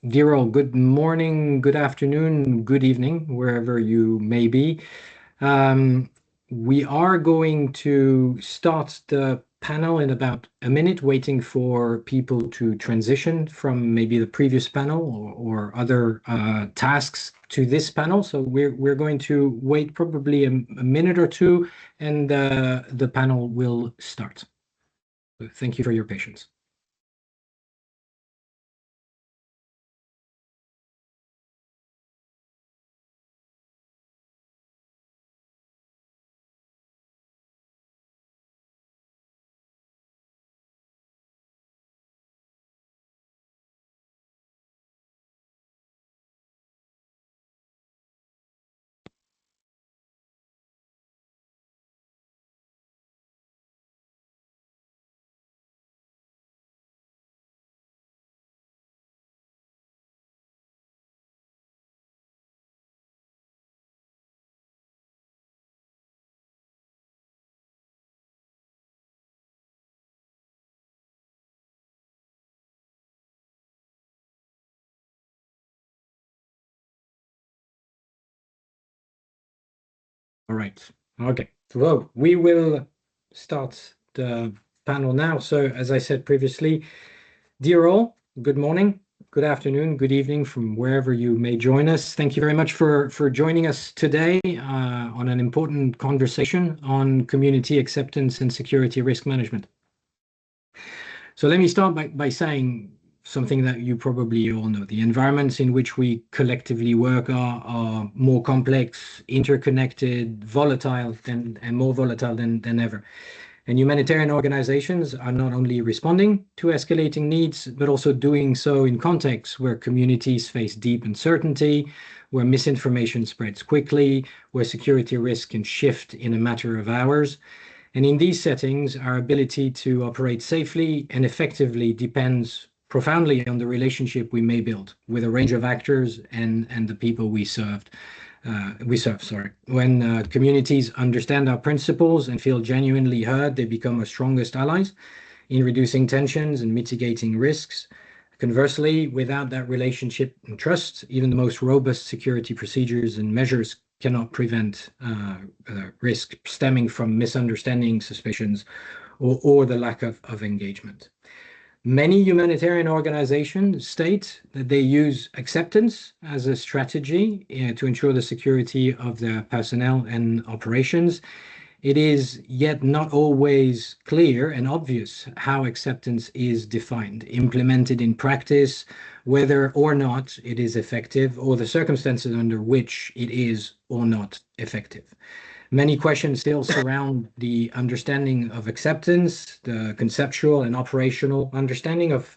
Dear all, good morning, good afternoon, good evening, wherever you may be. We are going to start the panel in about a minute, waiting for people to transition from maybe the previous panel or other tasks to this panel. So we're going to wait probably a minute or two, and the panel will start. So thank you for your patience. All right. Okay. Well, we will start the panel now. So, as I said previously, dear all, good morning, good afternoon, good evening from wherever you may join us. Thank you very much for joining us today on an important conversation on community acceptance and security risk management. So let me start by saying something that you probably all know. The environments in which we collectively work are more complex, interconnected, volatile and more volatile than ever. And humanitarian organizations are not only responding to escalating needs, but also doing so in contexts where communities face deep uncertainty, where misinformation spreads quickly, where security risk can shift in a matter of hours. And in these settings, our ability to operate safely and effectively depends profoundly on the relationship we may build with a range of actors and the people we serve. When communities understand our principles and feel genuinely heard, they become our strongest allies in reducing tensions and mitigating risks. Conversely, without that relationship and trust, even the most robust security procedures and measures cannot prevent risk stemming from misunderstanding, suspicions, or the lack of engagement. Many humanitarian organizations state that they use acceptance as a strategy to ensure the security of their personnel and operations. It is yet not always clear and obvious how acceptance is defined, implemented in practice, whether or not it is effective, or the circumstances under which it is or not effective. Many questions still surround the understanding of acceptance, the conceptual and operational understanding of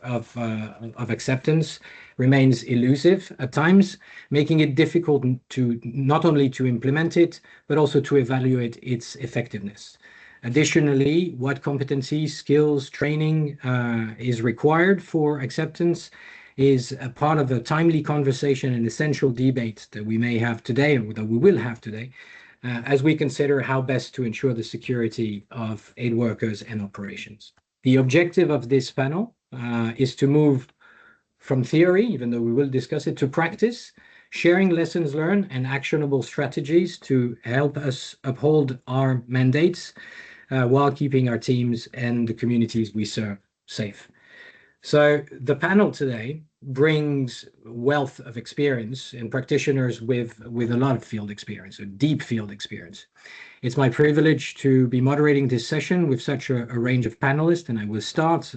acceptance remains elusive at times, making it difficult to not only to implement it, but also to evaluate its effectiveness. Additionally, what competencies, skills, training is required for acceptance is a part of a timely conversation and essential debate that we may have today, or that we will have today, as we consider how best to ensure the security of aid workers and operations. The objective of this panel is to move from theory, even though we will discuss it, to practice, sharing lessons learned and actionable strategies to help us uphold our mandates while keeping our teams and the communities we serve safe. So the panel today brings wealth of experience and practitioners with a lot of field experience, a deep field experience. It's my privilege to be moderating this session with such a range of panelists, and I will start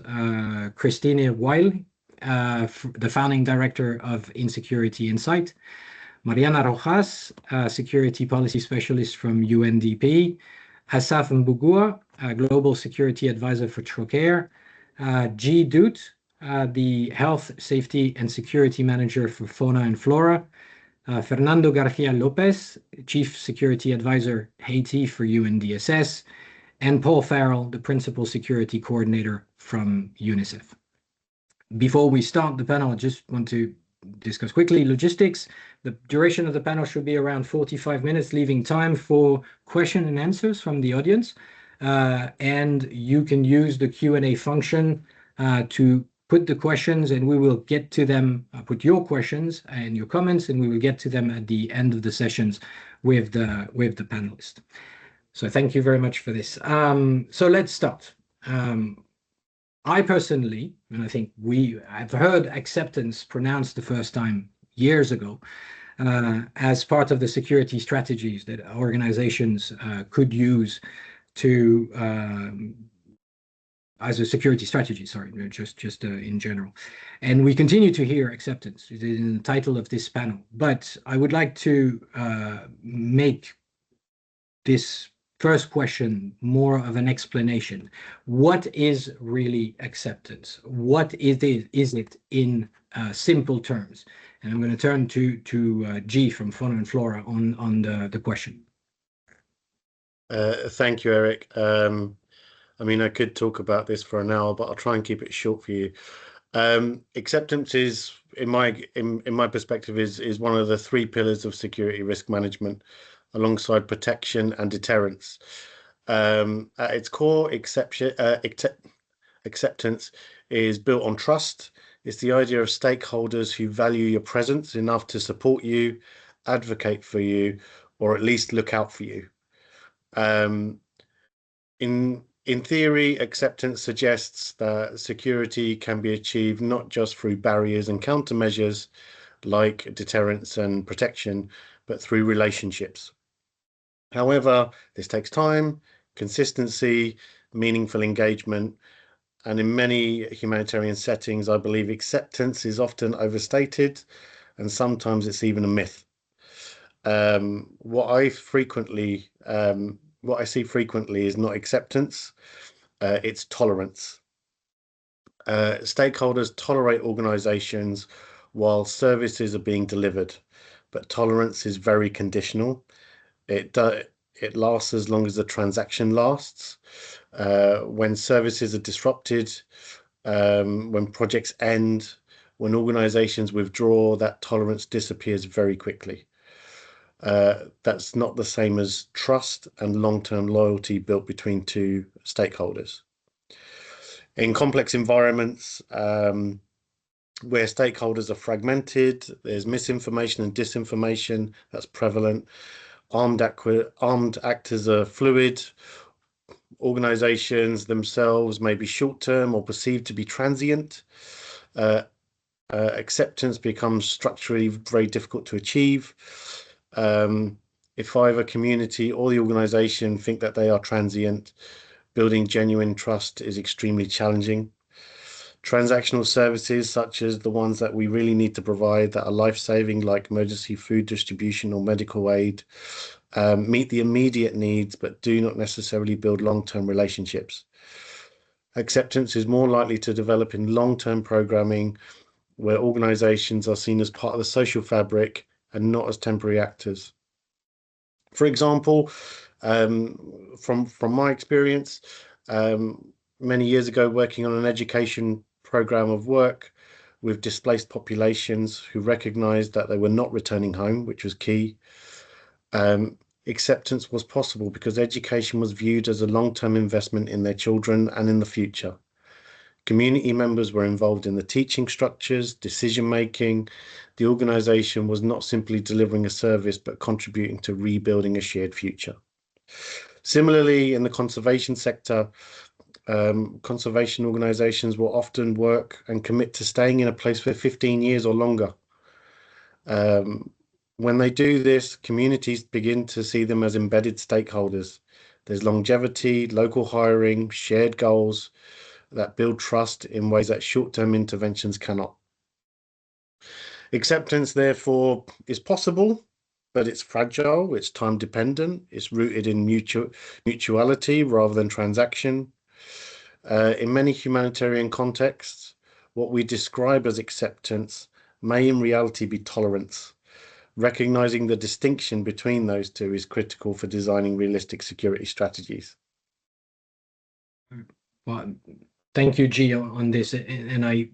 Christine Weil, the founding director of Insecurity Insight, Mariana Rojas, security policy specialist from UNDP, Asaf Mbugua, global security advisor for Trocare, G. Doot, the Health, Safety and Security Manager for Fauna and Flora, Fernando Garcia Lopez, Chief Security Advisor Haiti for UNDSS, and Paul Farrell, the Principal Security Coordinator from UNICEF. Before we start the panel, I just want to discuss quickly logistics. The duration of the panel should be around 45 minutes, leaving time for question and answers from the audience. And you can use the Q&A function to put the questions and we will get to them, put your questions and your comments, and we will get to them at the end of the sessions with the panelists. So thank you very much for this. So let's start. I personally, and I think I've heard acceptance pronounced the first time years ago as part of the security strategies that organizations could use to as a security strategy, sorry, just in general. And we continue to hear acceptance in the title of this panel. But I would like to make this first question more of an explanation. What is really acceptance? What is it in simple terms? And I'm going to turn to G from Fauna and Flora on the question. Thank you, Eric. I mean, I could talk about this for an hour, but I'll try and keep it short for you. Acceptance is, in my perspective, is one of the three pillars of security risk management, alongside protection and deterrence. At its core, acceptance is built on trust. It's the idea of stakeholders who value your presence enough to support you, advocate for you, or at least look out for you. In theory, acceptance suggests that security can be achieved not just through barriers and countermeasures like deterrence and protection, but through relationships. However, this takes time, consistency, meaningful engagement, and in many humanitarian settings, I believe acceptance is often overstated, and sometimes it's even a myth. What I see frequently is not acceptance, it's tolerance. Stakeholders tolerate organizations while services are being delivered, but tolerance is very conditional. It lasts as long as the transaction lasts. When services are disrupted, when projects end, when organizations withdraw, that tolerance disappears very quickly. That's not the same as trust and long-term loyalty built between two stakeholders. In complex environments where stakeholders are fragmented, there's misinformation and disinformation that's prevalent. Armed actors are fluid. Organizations themselves may be short-term or perceived to be transient. Acceptance becomes structurally very difficult to achieve. If either community or the organization think that they are transient, building genuine trust is extremely challenging. Transactional services, such as the ones that we really need to provide that are life-saving, like emergency food distribution or medical aid, meet the immediate needs, but do not necessarily build long-term relationships. Acceptance is more likely to develop in long-term programming, where organizations are seen as part of the social fabric and not as temporary actors. For example, from my experience, many years ago, working on an education program of work with displaced populations who recognized that they were not returning home, which was key. Acceptance was possible because education was viewed as a long-term investment in their children and in the future. Community members were involved in the teaching structures, decision-making. The organization was not simply delivering a service, but contributing to rebuilding a shared future. Similarly, in the conservation sector, conservation organizations will often work and commit to staying in a place for 15 years or longer. When they do this, communities begin to see them as embedded stakeholders. There's longevity, local hiring, shared goals that build trust in ways that short-term interventions cannot. Acceptance, therefore, is possible, but it's fragile, it's time-dependent, it's rooted in mutuality rather than transaction. In many humanitarian contexts, what we describe as acceptance may in reality be tolerance. Recognizing the distinction between those two is critical for designing realistic security strategies. Well, thank you, G, on this. And I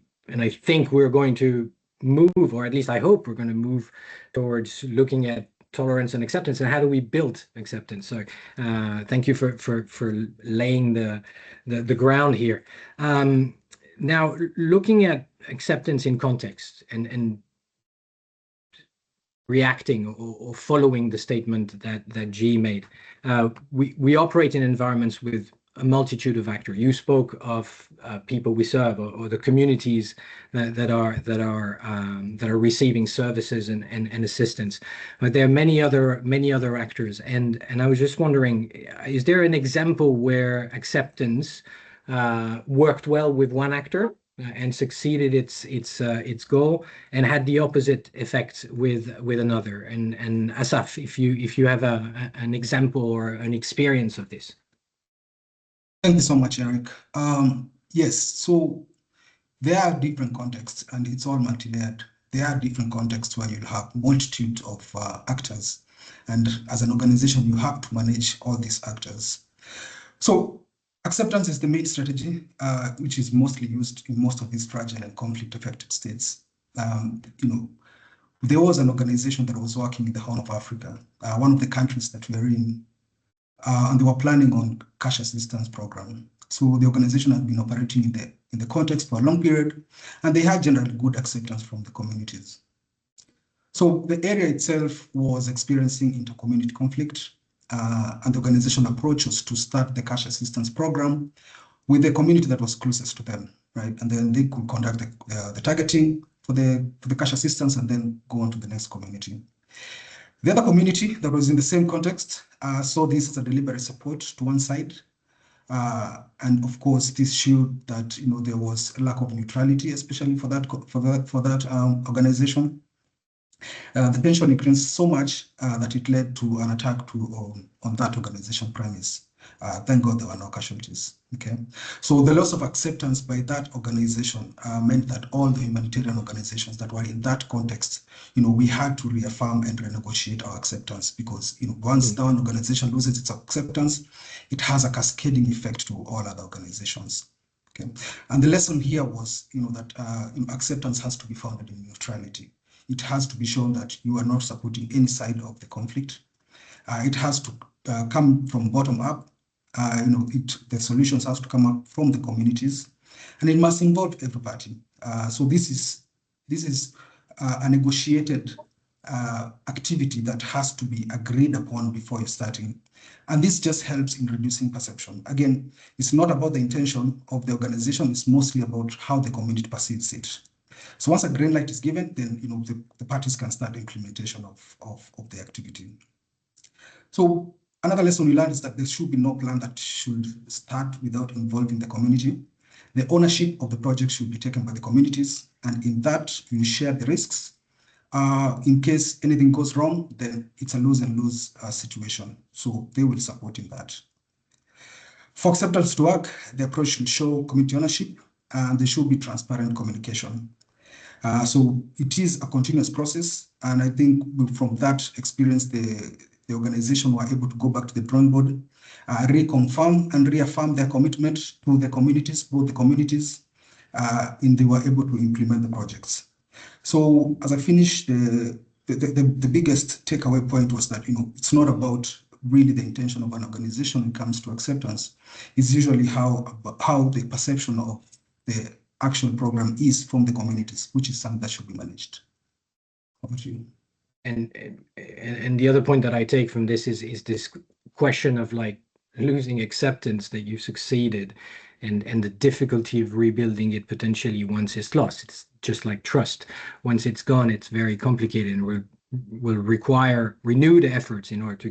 think we're going to move, or at least I hope we're going to move towards looking at tolerance and acceptance and how do we build acceptance. So thank you for laying the ground here. now, looking at acceptance in context and reacting or following the statement that G made, we operate in environments with a multitude of actors. You spoke of people we serve, or the communities that are receiving services and assistance. But there are many other actors, and I was just wondering, is there an example where acceptance worked well with one actor and succeeded its goal, and had the opposite effect with another? And Asaf, if you have an example or an experience of this. Thank you so much, Eric. Yes, so there are different contexts, and it's all multi-layered. There are different contexts where you'll have multitude of actors, and as an organization, you have to manage all these actors. So acceptance is the main strategy, which is mostly used in most of these fragile and conflict-affected states. There was an organization that was working in the Horn of Africa, one of the countries that we are in, and they were planning on cash assistance program. So the organization had been operating in the context for a long period, and they had generally good acceptance from the communities. So the area itself was experiencing inter-community conflict, and the organization approach was to start the cash assistance program with the community that was closest to them, right? And then they could conduct the targeting for the cash assistance and then go on to the next community. The other community that was in the same context saw this as a deliberate support to one side. And of course, this showed that there was a lack of neutrality, especially for that organization. The tension increased so much that it led to an attack on that organization premise. Thank God there were no casualties. Okay, so the loss of acceptance by that organization meant that all the humanitarian organizations that were in that context, we had to reaffirm and renegotiate our acceptance, because once one organization loses its acceptance, it has a cascading effect to all other organizations. Okay, and the lesson here was, that acceptance has to be founded in neutrality. It has to be shown that you are not supporting any side of the conflict. It has to come from bottom up. The solutions has to come up from the communities, and it must involve every party. So this is a negotiated activity that has to be agreed upon before you're starting. And this just helps in reducing perception. Again, it's not about the intention of the organization, it's mostly about how the community perceives it. So once a green light is given, then the parties can start implementation of the activity. So another lesson we learned is that there should be no plan that should start without involving the community. The ownership of the project should be taken by the communities, and in that you share the risks. In case anything goes wrong, then it's a lose and lose situation. So they will support in that. For acceptance to work, the approach should show community ownership, and there should be transparent communication. So it is a continuous process, and I think from that experience, the organization were able to go back to the drawing board, reconfirm and reaffirm their commitment to the communities, both the communities, and they were able to implement the projects. So as I finish, the biggest takeaway point was that it's not about really the intention of an organization when it comes to acceptance. It's usually how the perception of the action program is from the communities, which is something that should be managed. Over to you. And the other point that I take from this is this question of like losing acceptance that you succeeded, and the difficulty of rebuilding it potentially once it's lost. It's just like trust. Once it's gone, it's very complicated and will require renewed efforts in order to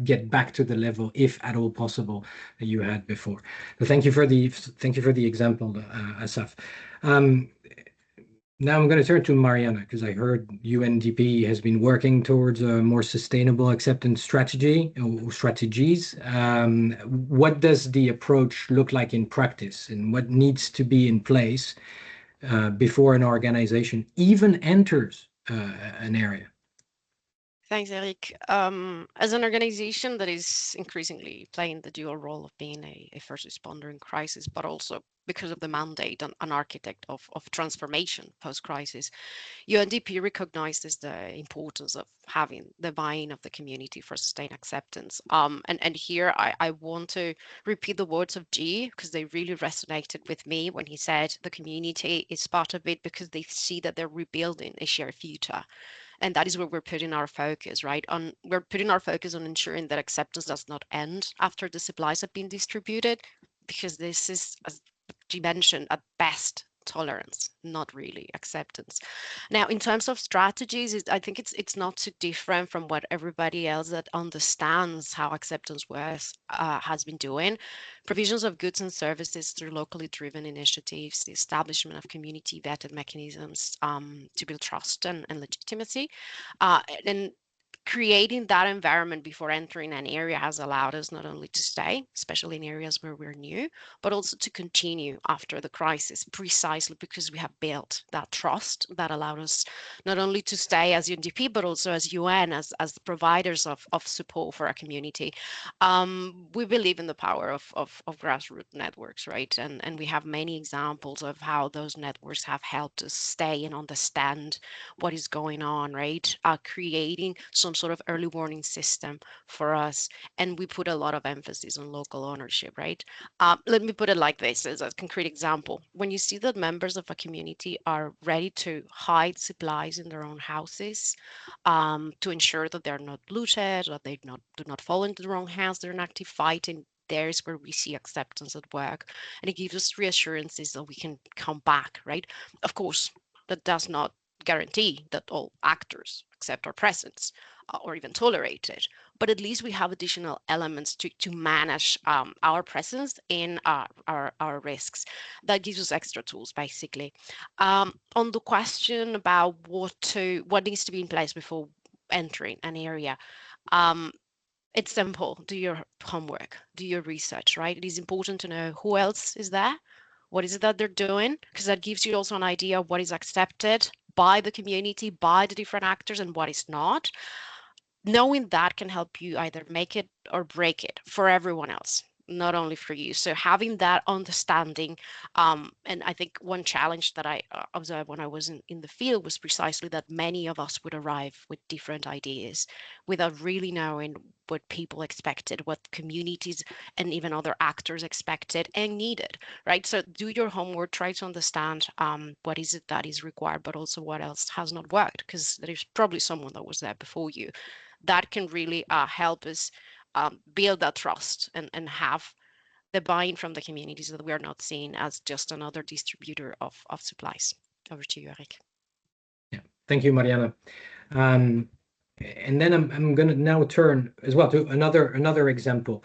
get back to the level, if at all possible, that you had before. So thank you for the example, Asaf. Now I'm going to turn to Mariana, because I heard UNDP has been working towards a more sustainable acceptance strategy or strategies. What does the approach look like in practice, and what needs to be in place before an organization even enters an area? Thanks, Eric. As an organization that is increasingly playing the dual role of being a first responder in crisis, but also because of the mandate and an architect of transformation post-crisis, UNDP recognizes the importance of having the buy-in of the community for sustained acceptance. And here I want to repeat the words of G, because they really resonated with me when he said the community is part of it because they see that they're rebuilding a shared future. And that is where we're putting our focus, right? We're putting our focus on ensuring that acceptance does not end after the supplies have been distributed, because this is, as you mentioned, at best tolerance, not really acceptance. Now, in terms of strategies, I think it's not too different from what everybody else that understands how acceptance works has been doing. Provisions of goods and services through locally driven initiatives, the establishment of community vetted mechanisms to build trust and legitimacy, and creating that environment before entering an area has allowed us not only to stay, especially in areas where we're new, but also to continue after the crisis, precisely because we have built that trust that allowed us not only to stay as UNDP, but also as UN, as the providers of support for our community. We believe in the power of grassroots networks, right? And we have many examples of how those networks have helped us stay and understand what is going on, right? Creating some sort of early warning system for us. And we put a lot of emphasis on local ownership, right? Let me put it like this as a concrete example. When you see that members of a community are ready to hide supplies in their own houses to ensure that they're not looted, or they do not fall into the wrong hands, they're in active fighting, there's where we see acceptance at work. And it gives us reassurances that we can come back, right? Of course, that does not guarantee that all actors accept our presence or even tolerate it, but at least we have additional elements to manage our presence in our risks. That gives us extra tools, basically. On the question about what needs to be in place before entering an area, it's simple. Do your homework, do your research, right? It is important to know who else is there, what is it that they're doing, because that gives you also an idea of what is accepted by the community, by the different actors, and what is not. Knowing that can help you either make it or break it for everyone else, not only for you. So having that understanding, and I think one challenge that I observed when I was in the field was precisely that many of us would arrive with different ideas without really knowing what people expected, what communities and even other actors expected and needed, right? So do your homework, try to understand what is it that is required, but also what else has not worked, because there is probably someone that was there before you. That can really help us build that trust and have the buy-in from the communities, that we are not seen as just another distributor of supplies. Over to you, Eric. Yeah, thank you, Mariana. And then I'm going to now turn as well to another example.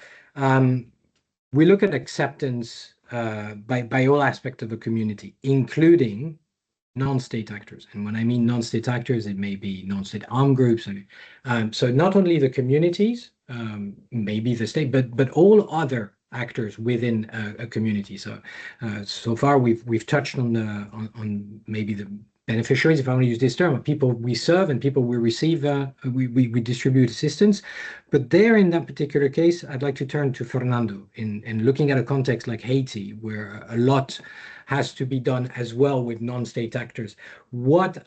We look at acceptance by all aspects of the community, including non-state actors. And when I mean non-state actors, it may be non-state armed groups. So not only the communities, maybe the state, but all other actors within a community. So so far we've touched on maybe the beneficiaries, if I want to use this term, people we serve and people we receive, we distribute assistance. But there, in that particular case, I'd like to turn to Fernando in looking at a context like Haiti, where a lot has to be done as well with non-state actors. What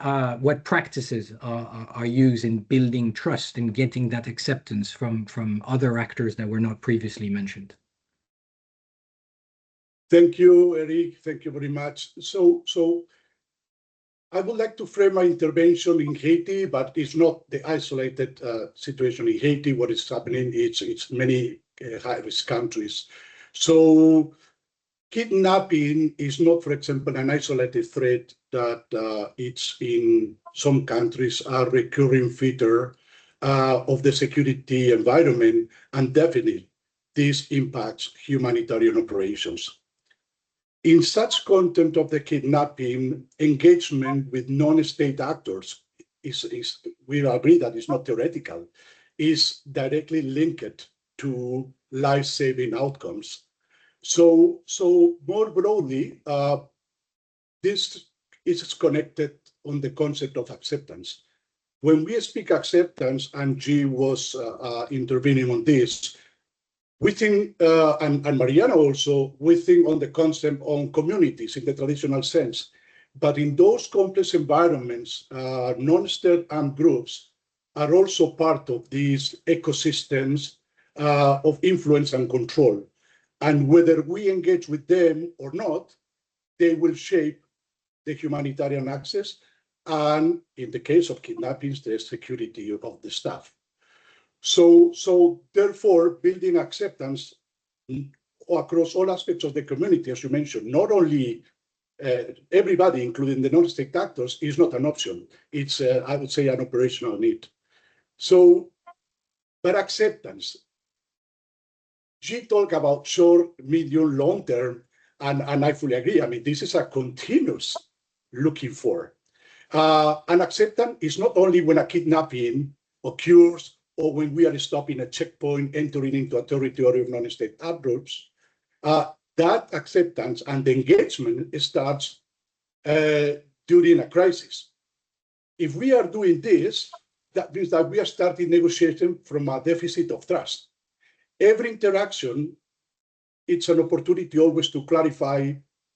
practices are used in building trust and getting that acceptance from other actors that were not previously mentioned? Thank you, Eric. Thank you very much. So I would like to frame my intervention in Haiti, but it's not the isolated situation in Haiti. What is happening, it's many high-risk countries. So kidnapping is not, for example, an isolated threat that it's in some countries a recurring feature of the security environment, and definitely this impacts humanitarian operations. In such content of the kidnapping, engagement with non-state actors we agree that it's not theoretical, is directly linked to life-saving outcomes. So more broadly, this is connected on the concept of acceptance. When we speak acceptance, and G was intervening on this, We think, and Mariana also, we think on the concept on communities in the traditional sense. But in those complex environments, non-state armed groups are also part of these ecosystems of influence and control. And whether we engage with them or not, they will shape the humanitarian access and, in the case of kidnappings, the security of the staff. So therefore, building acceptance across all aspects of the community, as you mentioned, not only everybody, including the non-state actors, is not an option. It's, I would say, an operational need. So, but acceptance. She talked about short, medium, long term, and I fully agree. I mean, this is a continuous looking for. And acceptance is not only when a kidnapping occurs or when we are stopping a checkpoint, entering into a territory of non-state armed groups. That acceptance and engagement starts during a crisis. If we are doing this, that means that we are starting negotiation from a deficit of trust. Every interaction, it's an opportunity always to clarify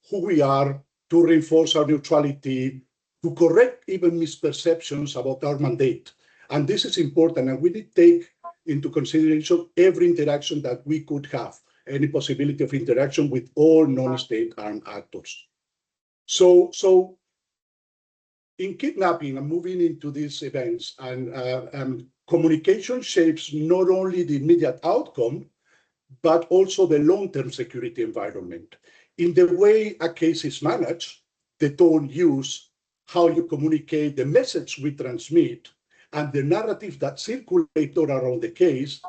who we are, to reinforce our neutrality, to correct even misperceptions about our mandate. And this is important, and we need to take into consideration every interaction that we could have, any possibility of interaction with all non-state armed actors. So in kidnapping and moving into these events, and communication shapes not only the immediate outcome, but also the long-term security environment. In the way a case is managed, the tone used, how you communicate, the message we transmit, and the narrative that circulates around the case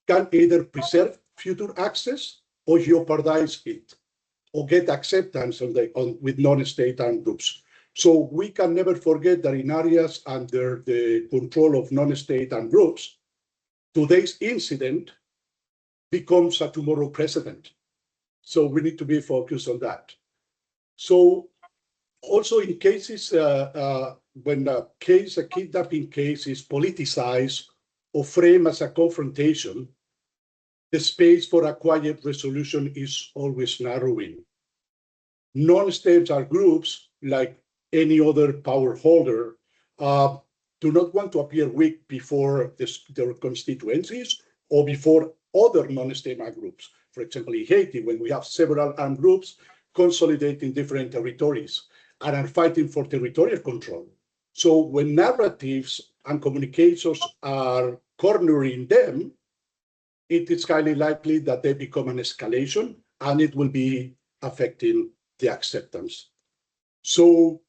can either preserve future access or jeopardize it, or get acceptance with non-state armed groups. So we can never forget that in areas under the control of non-state armed groups, today's incident becomes a tomorrow precedent. So we need to be focused on that. So also in cases when a kidnapping case is politicized or framed as a confrontation, the space for a quiet resolution is always narrowing. Non-state armed groups, like any other power holder, do not want to appear weak before their constituencies or before other non-state armed groups. For example, in Haiti, when we have several armed groups consolidating different territories and are fighting for territorial control. So when narratives and communications are cornering them, it is highly likely that they become an escalation and it will be affecting the acceptance. So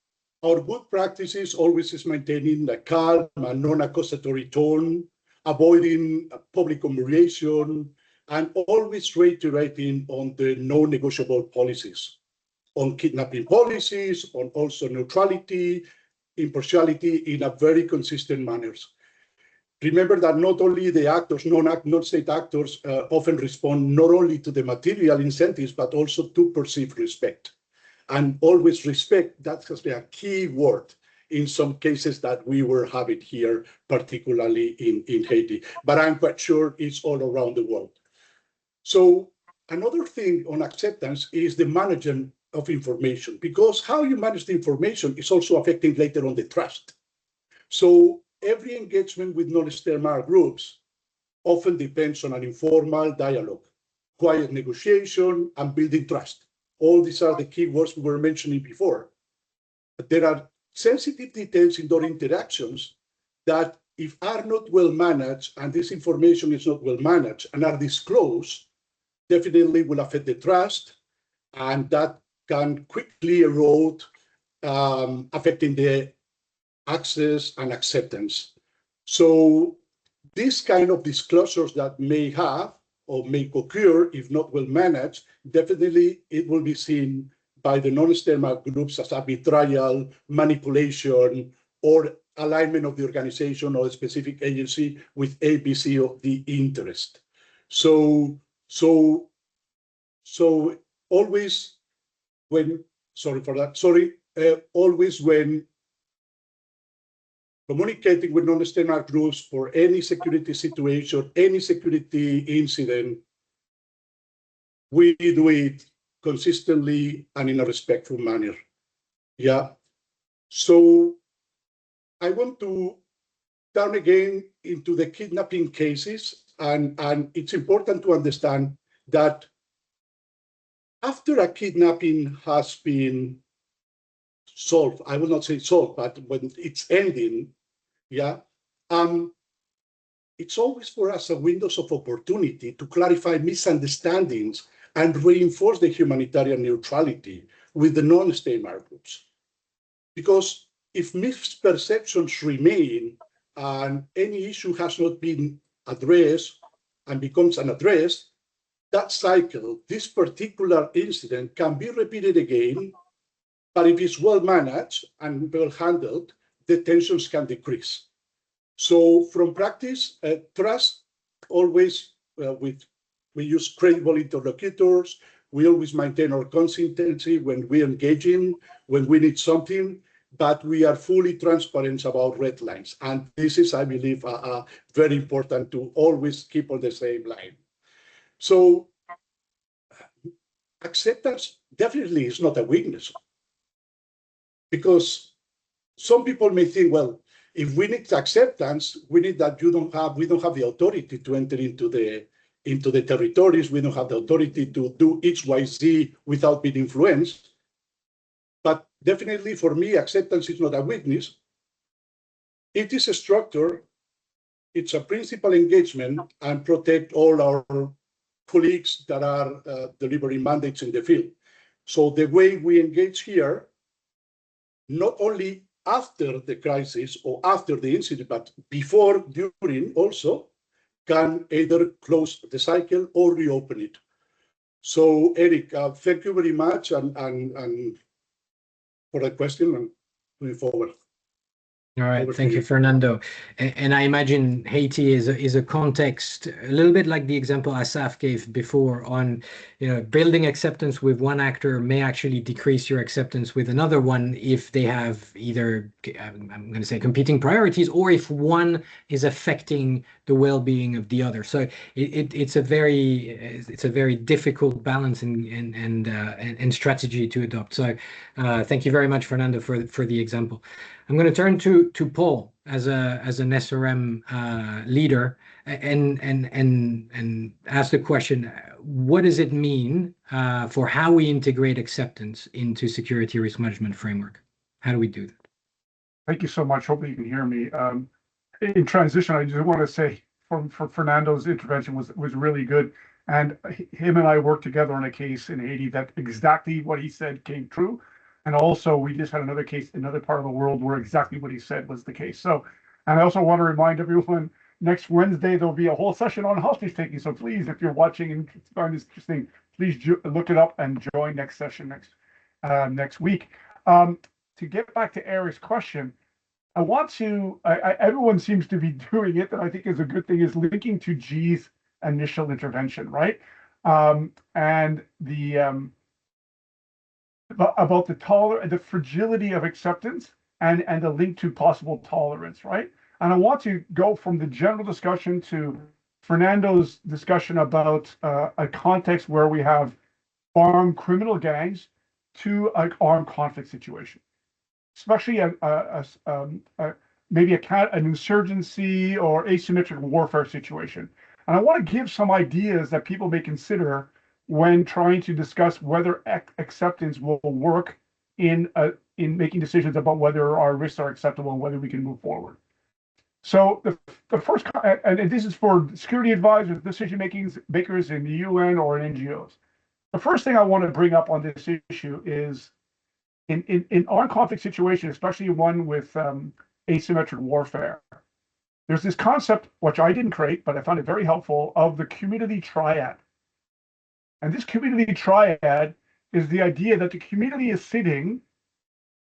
our good practices always is maintaining a calm and non-accusatory tone, avoiding public humiliation, and always reiterating on the non-negotiable policies, on kidnapping policies, on also neutrality, impartiality in a very consistent manner. Remember that not only the actors, non-state actors often respond not only to the material incentives, but also to perceived respect. And always respect, that has been a key word in some cases that we were having here, particularly in Haiti. But I'm quite sure it's all around the world. So another thing on acceptance is the management of information, because how you manage the information is also affecting later on the trust. So every engagement with non-state armed groups often depends on an informal dialogue, quiet negotiation, and building trust. All these are the key words we were mentioning before. But there are sensitive details in those interactions that, if are not well managed, and this information is not well managed and are disclosed, definitely will affect the trust, and that can quickly erode, affecting the access and acceptance. So these kind of disclosures that may have or may occur, if not well managed, definitely it will be seen by the non-state armed groups as betrayal, manipulation, or alignment of the organization or a specific agency with ABC of the interest. So always when, always when communicating with non-state armed groups for any security situation, any security incident, we do it consistently and in a respectful manner. Yeah. So I want to turn again into the kidnapping cases, and it's important to understand that after a kidnapping has been solved, I will not say solved, but when it's ending, yeah, it's always for us a windows of opportunity to clarify misunderstandings and reinforce the humanitarian neutrality with the non-state groups. Because if misperceptions remain and any issue has not been addressed and becomes unaddressed, that cycle, this particular incident can be repeated again, but if it's well managed and well handled, the tensions can decrease. So from practice, trust always we use credible interlocutors. We always maintain our consistency when we engage in, when we need something, but we are fully transparent about red lines. And this is, I believe, very important to always keep on the same line. So acceptance definitely is not a weakness, because some people may think, well, if we need acceptance, we need that we don't have the authority to enter into the territories. We don't have the authority to do X, Y, Z without being influenced. But definitely for me, acceptance is not a weakness. It is a structure. It's a principal engagement and protect all our colleagues that are delivering mandates in the field. So the way we engage here, not only after the crisis or after the incident, but before, during also, can either close the cycle or reopen it. So Eric, thank you very much and for the question and moving forward. All right, thank you, Fernando. And I imagine Haiti is a context a little bit like the example Asaf gave before on, building acceptance with one actor may actually decrease your acceptance with another one if they have either, I'm going to say, competing priorities, or if one is affecting the well-being of the other. So it's a very difficult balance and strategy to adopt. So thank you very much, Fernando, for the example. I'm going to turn to Paul as an SRM leader and ask the question: what does it mean for how we integrate acceptance into security risk management framework? How do we do that? Thank you so much. Hopefully you can hear me. In transition, I just want to say for Fernando's intervention was really good, and him and I worked together on a case in Haiti that exactly what he said came true. And also, we just had another case in another part of the world where exactly what he said was the case. So, and I also want to remind everyone, next Wednesday, there'll be a whole session on hostage taking. So please, if you're watching and find this interesting, please look it up and join next session next week. To get back to Eric's question, I want to, everyone seems to be doing it, that I think is a good thing, is linking to G's initial intervention, right? And the, about the fragility of acceptance and the link to possible tolerance, right? And I want to go from the general discussion to Fernando's discussion about a context where we have armed criminal gangs to an armed conflict situation, especially maybe an insurgency or asymmetric warfare situation. And I want to give some ideas that people may consider when trying to discuss whether acceptance will work in making decisions about whether our risks are acceptable and whether we can move forward. So the first, and this is for security advisors, decision makers in the UN or in NGOs. The first thing I want to bring up on this issue is in our conflict situation, especially one with asymmetric warfare, there's this concept, which I didn't create, but I found it very helpful, of the community triad. And this community triad is the idea that the community is sitting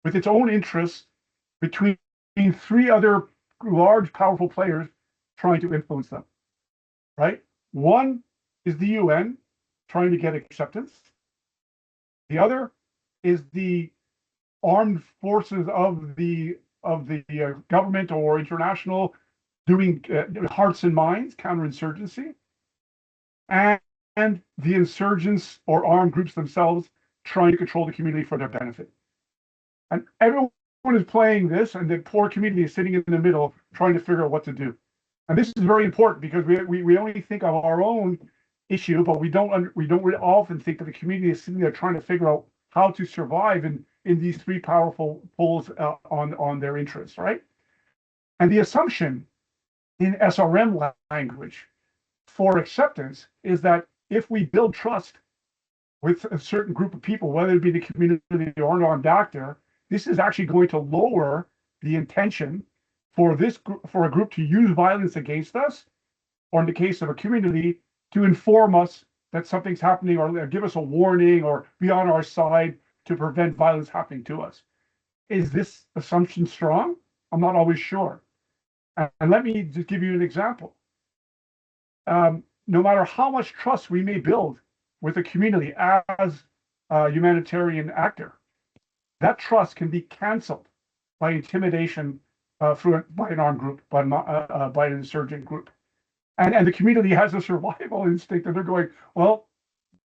with its own interests between three other large, powerful players trying to influence them, right? One is the UN trying to get acceptance. The other is the armed forces of the government or international doing hearts and minds, counterinsurgency. And the insurgents or armed groups themselves trying to control the community for their benefit. And everyone is playing this, and the poor community is sitting in the middle trying to figure out what to do. And this is very important because we only think of our own issue, but we don't really often think that the community is sitting there trying to figure out how to survive in these three powerful poles on their interests, right? And the assumption in SRM language for acceptance is that if we build trust with a certain group of people, whether it be the community or an armed actor, this is actually going to lower the intention for a group to use violence against us, or in the case of a community, to inform us that something's happening or give us a warning or be on our side to prevent violence happening to us. Is this assumption strong? I'm not always sure. And let me just give you an example. No matter how much trust we may build with a community as a humanitarian actor, that trust can be canceled by intimidation by an armed group, by an insurgent group. And the community has a survival instinct, and they're going, well,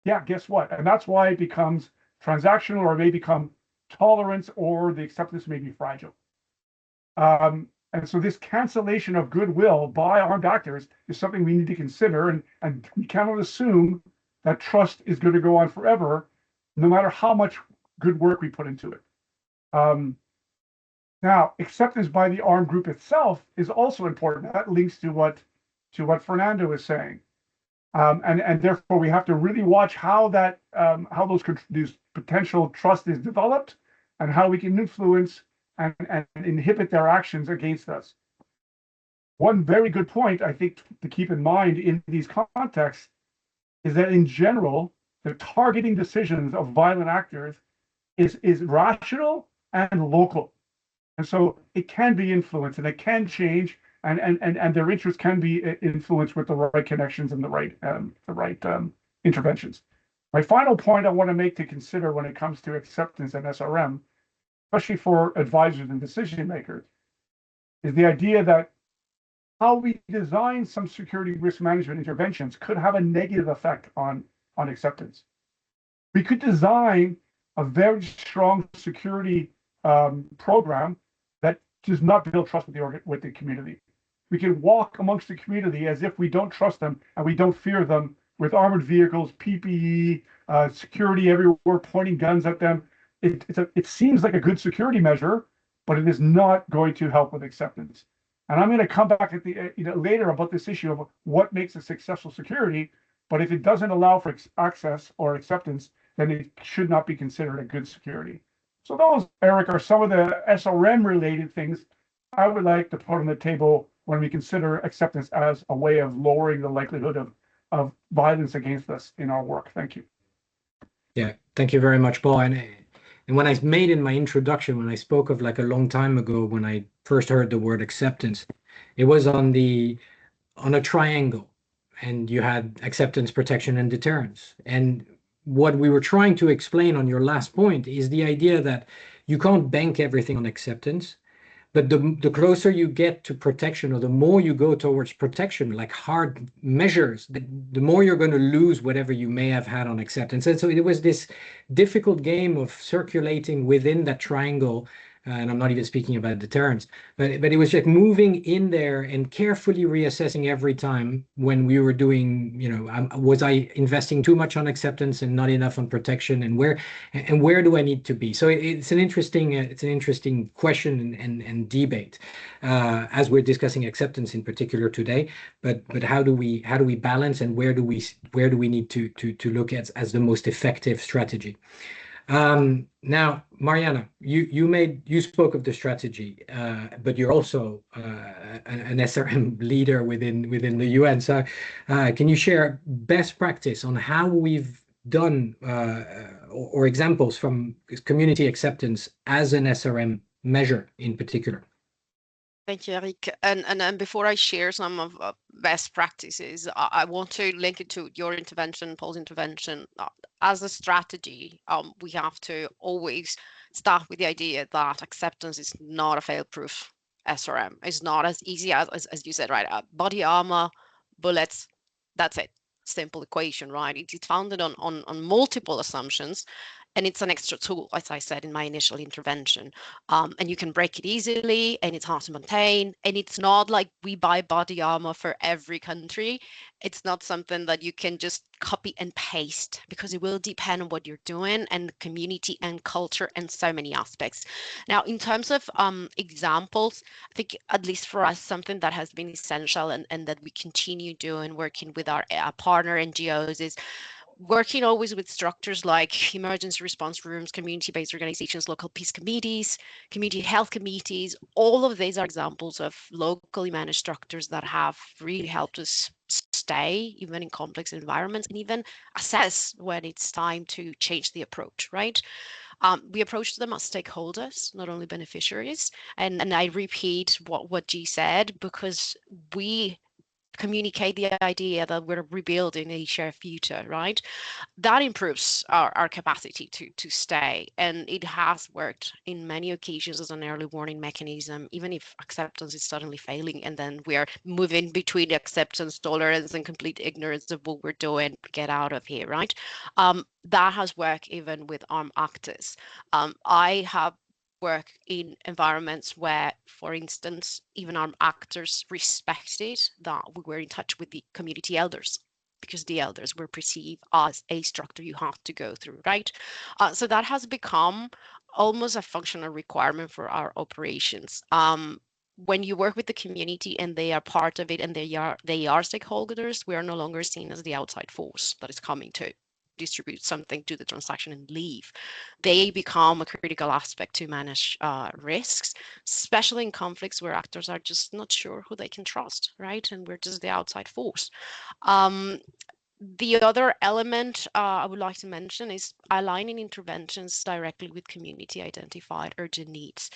yeah, guess what? And that's why it becomes transactional, or it may become tolerance, or the acceptance may be fragile. And so this cancellation of goodwill by armed actors is something we need to consider, and we cannot assume that trust is going to go on forever, no matter how much good work we put into it. Now, acceptance by the armed group itself is also important. That links to what Fernando is saying, and therefore we have to really watch how those potential trust is developed, and how we can influence and inhibit their actions against us. One very good point, I think, to keep in mind in these contexts is that in general, the targeting decisions of violent actors is rational and local. And so it can be influenced, and it can change, and their interests can be influenced with the right connections and the right interventions. My final point I want to make to consider when it comes to acceptance and SRM, especially for advisors and decision makers, is the idea that how we design some security risk management interventions could have a negative effect on acceptance. We could design a very strong security program that does not build trust with the community. We can walk amongst the community as if we don't trust them and we don't fear them, with armored vehicles, PPE, security everywhere, pointing guns at them. It seems like a good security measure, but it is not going to help with acceptance. And I'm going to come back at the later about this issue of what makes a successful security. But if it doesn't allow for access or acceptance, then it should not be considered a good security. So those, Eric, are some of the SRM-related things I would like to put on the table when we consider acceptance as a way of lowering the likelihood of violence against us in our work. Thank you. Yeah, thank you very much, Paul. And when I made in my introduction, when I spoke of like a long time ago, when I first heard the word acceptance, it was on a triangle, and you had acceptance, protection, and deterrence. And what we were trying to explain on your last point is the idea that you can't bank everything on acceptance, but the closer you get to protection, or the more you go towards protection, like hard measures, the more you're going to lose whatever you may have had on acceptance. And so it was this difficult game of circulating within that triangle. And I'm not even speaking about deterrence, but it was just moving in there and carefully reassessing every time when we were doing, was I investing too much on acceptance and not enough on protection, and where do I need to be? So it's an interesting question and debate as we're discussing acceptance in particular today. But how do we balance, and where do we need to look at as the most effective strategy? Now, Mariana, you spoke of the strategy, but you're also an SRM leader within the UN. So, can you share best practice on how we've done or examples from community acceptance as an SRM measure in particular? Thank you, Eric. And before I share some of best practices, I want to link it to your intervention, Paul's intervention. As a strategy, we have to always start with the idea that acceptance is not a fail-proof SRM. It's not as easy as you said, right? Body armor, bullets, that's it. simple equation, right? It's founded on multiple assumptions, and it's an extra tool, as I said in my initial intervention. And you can break it easily, and it's hard to maintain. And it's not like we buy body armor for every country. It's not something that you can just copy and paste, because it will depend on what you're doing and the community and culture and so many aspects. Now, in terms of examples, I think, at least for us, something that has been essential and that we continue doing, working with our partner NGOs, is working always with structures like emergency response rooms, community-based organizations, local peace committees, community health committees. All of these are examples of locally managed structures that have really helped us stay even in complex environments, and even assess when it's time to change the approach, right? We approach them as stakeholders, not only beneficiaries. And I repeat what G said, because we communicate the idea that we're rebuilding a shared future, right? That improves our capacity to stay. And it has worked in many occasions as an early warning mechanism, even if acceptance is suddenly failing, and then we are moving between acceptance, tolerance, and complete ignorance of what we're doing. Get out of here, right? That has worked even with armed actors. I have work in environments where, for instance, even our actors respected that we were in touch with the community elders, because the elders were perceived as a structure you have to go through, right? So that has become almost a functional requirement for our operations. When you work with the community and they are part of it, and they are stakeholders, we are no longer seen as the outside force that is coming to distribute something to the transaction and leave. They become a critical aspect to manage risks, especially in conflicts where actors are just not sure who they can trust, right? And we're just the outside force. The other element I would like to mention is aligning interventions directly with community identified urgent needs.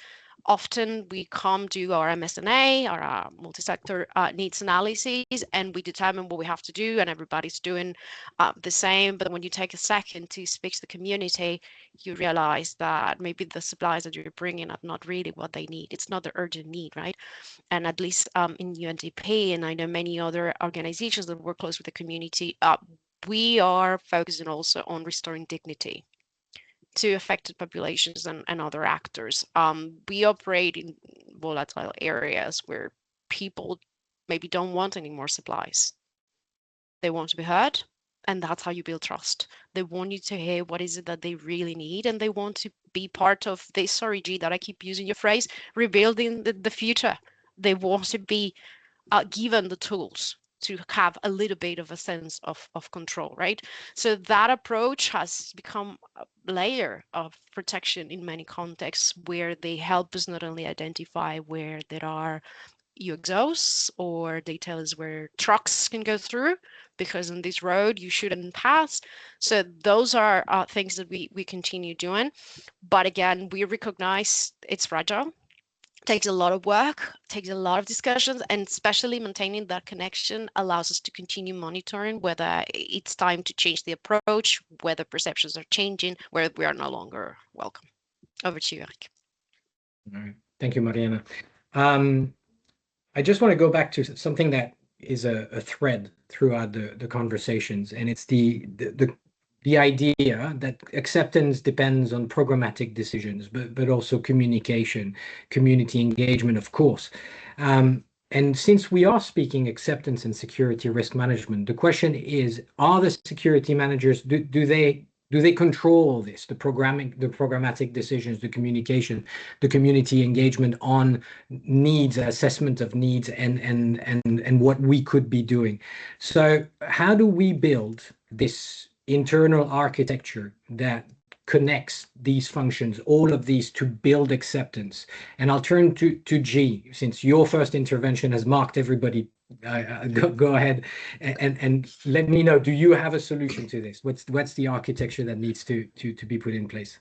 Often we come to our MSNA, our multi-sector needs analyses, and we determine what we have to do, and everybody's doing the same. But when you take a second to speak to the community, you realize that maybe the supplies that you're bringing are not really what they need. It's not the urgent need, right? And at least in UNDP, and I know many other organizations that work close with the community, we are focusing also on restoring dignity to affected populations and other actors. We operate in volatile areas where people maybe don't want any more supplies. They want to be heard, and that's how you build trust. They want you to hear what is it that they really need, and they want to be part of this, sorry, G, that I keep using your phrase, rebuilding the future. They want to be given the tools to have a little bit of a sense of control, right? So that approach has become a layer of protection in many contexts, where they help us not only identify where there are UXOs, or they tell us where trucks can go through, because on this road you shouldn't pass. So those are things that we continue doing. But again, we recognize it's fragile. Takes a lot of work, takes a lot of discussions, and especially maintaining that connection allows us to continue monitoring whether it's time to change the approach, whether perceptions are changing, where we are no longer welcome. Over to you, Eric. All right. Thank you, Mariana. I just want to go back to something that is a thread throughout the conversations, and it's the idea that acceptance depends on programmatic decisions, but also communication, community engagement, of course. And since we are speaking acceptance and security risk management, the question is, are the security managers, do they control this, the programmatic decisions, the communication, the community engagement on needs, assessment of needs, and what we could be doing? So how do we build this internal architecture that connects these functions, all of these, to build acceptance? And I'll turn to G, since your first intervention has marked everybody. Go ahead and let me know, do you have a solution to this? What's the architecture that needs to be put in place?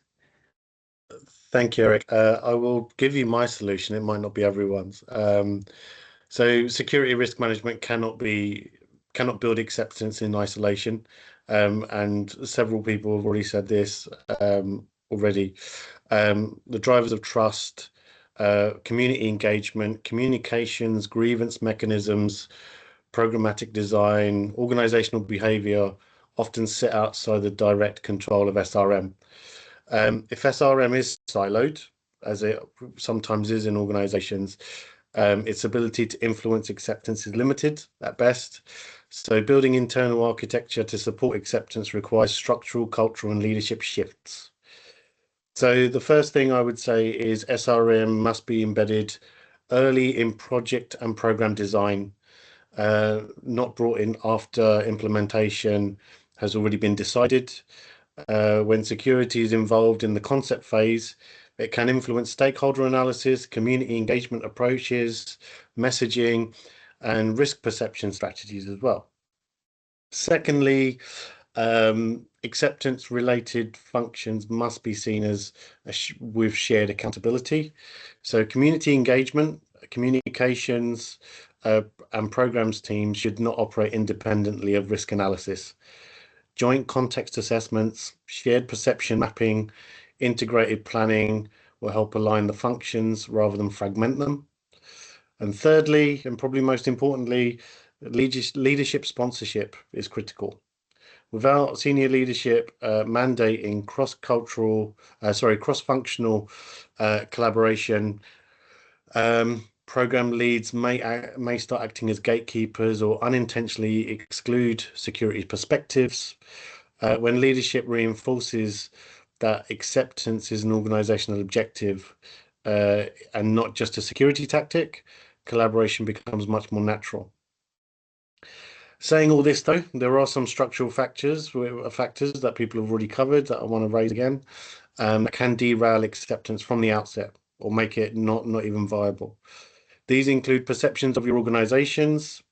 Thank you, Eric. I will give you my solution. It might not be everyone's. So security risk management cannot build acceptance in isolation. And several people have already said this already. The drivers of trust, community engagement, communications, grievance mechanisms, programmatic design, organizational behavior often sit outside the direct control of SRM. If SRM is siloed, as it sometimes is in organizations, its ability to influence acceptance is limited at best. So building internal architecture to support acceptance requires structural, cultural, and leadership shifts. So the first thing I would say is SRM must be embedded early in project and program design, not brought in after implementation has already been decided. When security is involved in the concept phase, it can influence stakeholder analysis, community engagement approaches, messaging, and risk perception strategies as well. Secondly, acceptance-related functions must be seen as with shared accountability. So community engagement, communications, and programs teams should not operate independently of risk analysis. Joint context assessments, shared perception mapping, integrated planning will help align the functions rather than fragment them. And thirdly, and probably most importantly, leadership sponsorship is critical. Without senior leadership mandating cross-functional collaboration, program leads may start acting as gatekeepers or unintentionally exclude security perspectives. When leadership reinforces that acceptance is an organizational objective and not just a security tactic, collaboration becomes much more natural. Saying all this, though, there are some structural factors that people have already covered that I want to raise again that can derail acceptance from the outset or make it not even viable. These include perceptions of your organizations,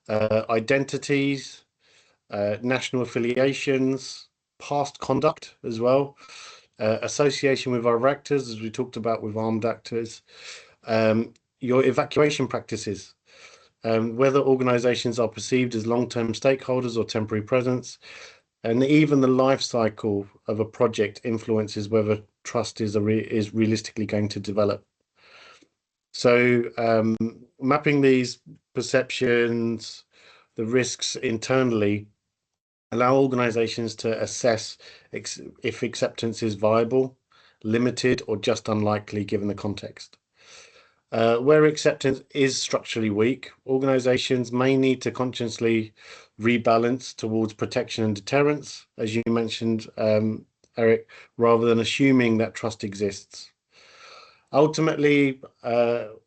identities, national affiliations, past conduct as well, association with other actors, as we talked about with armed actors, your evacuation practices, whether organizations are perceived as long-term stakeholders or temporary presence, and even the life cycle of a project influences whether trust is realistically going to develop. So mapping these perceptions, the risks internally, allow organizations to assess if acceptance is viable, limited, or just unlikely given the context. Where acceptance is structurally weak, organizations may need to consciously rebalance towards protection and deterrence, as you mentioned, Eric, rather than assuming that trust exists. Ultimately,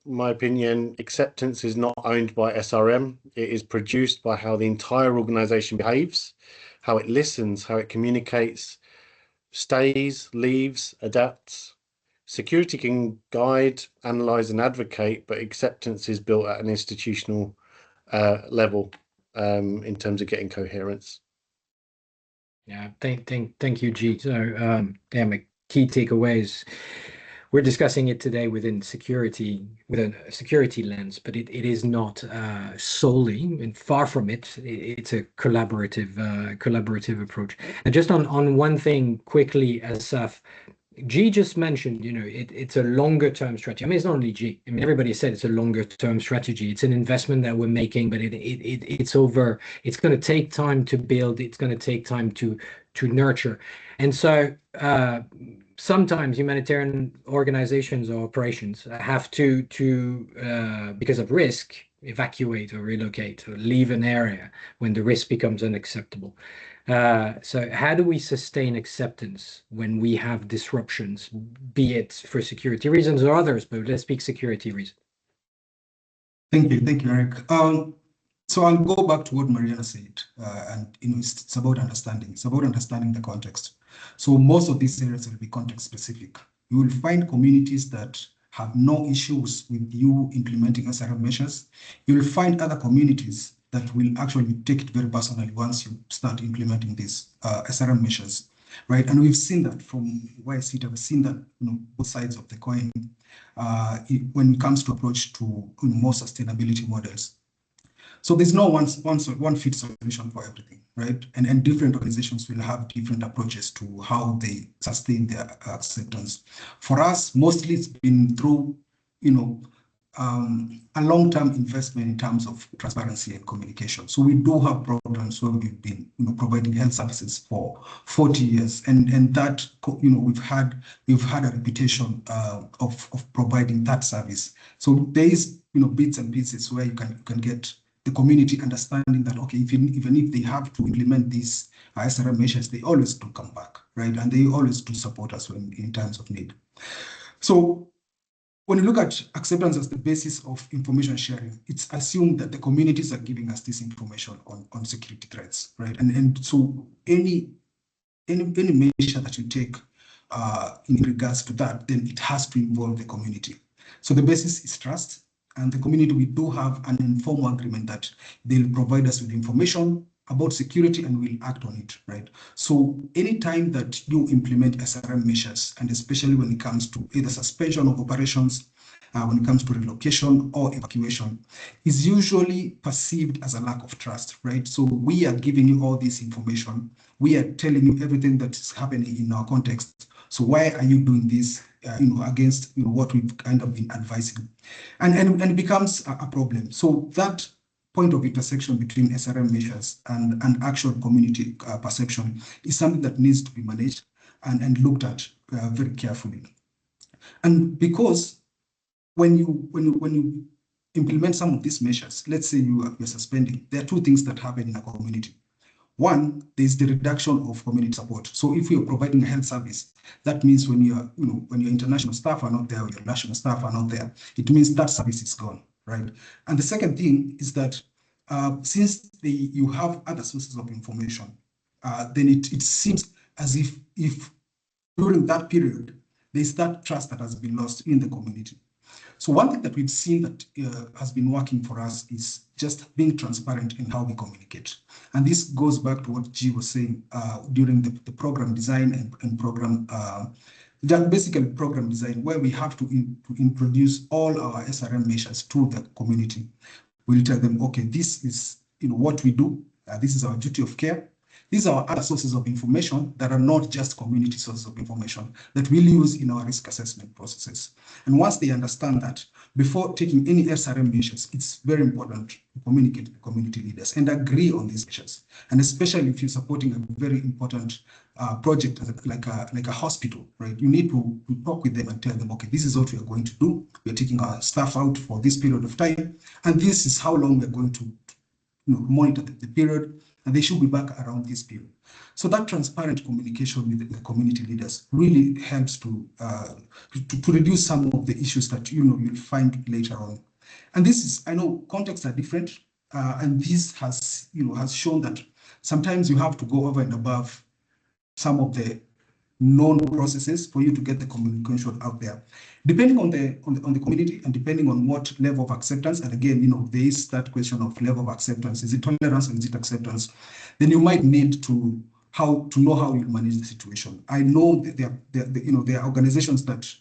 my opinion, acceptance is not owned by SRM. It is produced by how the entire organization behaves, how it listens, how it communicates, stays, leaves, adapts. Security can guide, analyze, and advocate, but acceptance is built at an institutional level in terms of getting coherence. Yeah, thank you, G. So, my key takeaways. We're discussing it today within security, with a security lens, but it is not solely, and far from it. It's a collaborative approach. And just on one thing quickly, Asaf, G just mentioned, it's a longer term strategy. I mean, it's not only G. I mean, everybody said it's a longer term strategy. It's an investment that we're making, but it's going to take time to build. It's going to take time to nurture. And so sometimes humanitarian organizations or operations have to because of risk, evacuate or relocate or leave an area when the risk becomes unacceptable. So how do we sustain acceptance when we have disruptions, be it for security reasons or others, but let's speak security reasons. Thank you, Eric. So I'll go back to what Mariana said, and it's about understanding. It's about understanding the context. So most of these areas will be context specific. You will find communities that have no issues with you implementing SRM measures. You will find other communities that will actually take it very personally once you start implementing these SRM measures, right? And we've seen that from where I sit. I've seen that both sides of the coin when it comes to approach to more sustainability models. So there's no one fit solution for everything, right? And different organizations will have different approaches to how they sustain their acceptance. For us, mostly it's been through, a long-term investment in terms of transparency and communication. So we do have programs where we've been, providing health services for 40 years, and that, we've had a reputation of providing that service. So there is, bits and pieces where you can get the community understanding that, okay, even if they have to implement these SRM measures, they always do come back, right? And they always do support us in times of need. So when you look at acceptance as the basis of information sharing, it's assumed that the communities are giving us this information on security threats, right? And so any measure that you take in regards to that, then it has to involve the community. So the basis is trust, and the community, we do have an informal agreement that they'll provide us with information about security and we'll act on it, right? So anytime that you implement SRM measures, and especially when it comes to either suspension of operations, when it comes to relocation or evacuation, is usually perceived as a lack of trust, right? So we are giving you all this information. We are telling you everything that is happening in our context. So why are you doing this, against what we've kind of been advising? And it becomes a problem. So that point of intersection between SRM measures and actual community perception is something that needs to be managed and looked at very carefully. And because when you implement some of these measures, let's say you're suspending, there are two things that happen in a community. One, there's the reduction of community support. So if you're providing a health service, that means when when your international staff are not there or your national staff are not there, it means that service is gone, right? And the second thing is that since you have other sources of information, then it seems as if during that period, there's that trust that has been lost in the community. So one thing that we've seen that has been working for us is just being transparent in how we communicate. And this goes back to what G was saying during the program design and program, basically program design, where we have to introduce all our SRM measures to the community. We'll tell them, okay, this is what we do. This is our duty of care. These are other sources of information that are not just community sources of information that we'll use in our risk assessment processes. And once they understand that, before taking any SRM measures, it's very important to communicate to the community leaders and agree on these measures. And especially if you're supporting a very important project like a hospital, right? You need to talk with them and tell them, okay, this is what we are going to do. We're taking our staff out for this period of time, and this is how long we're going to monitor the period, and they should be back around this period. So that transparent communication with the community leaders really helps to reduce some of the issues that you'll find later on. And this is, I know contexts are different, and this has shown that sometimes you have to go over and above some of the known processes for you to get the communication out there, depending on the community and depending on what level of acceptance. And again, there is that question of level of acceptance. Is it tolerance or is it acceptance? Then you might need to know how you manage the situation. I know that there are organizations that,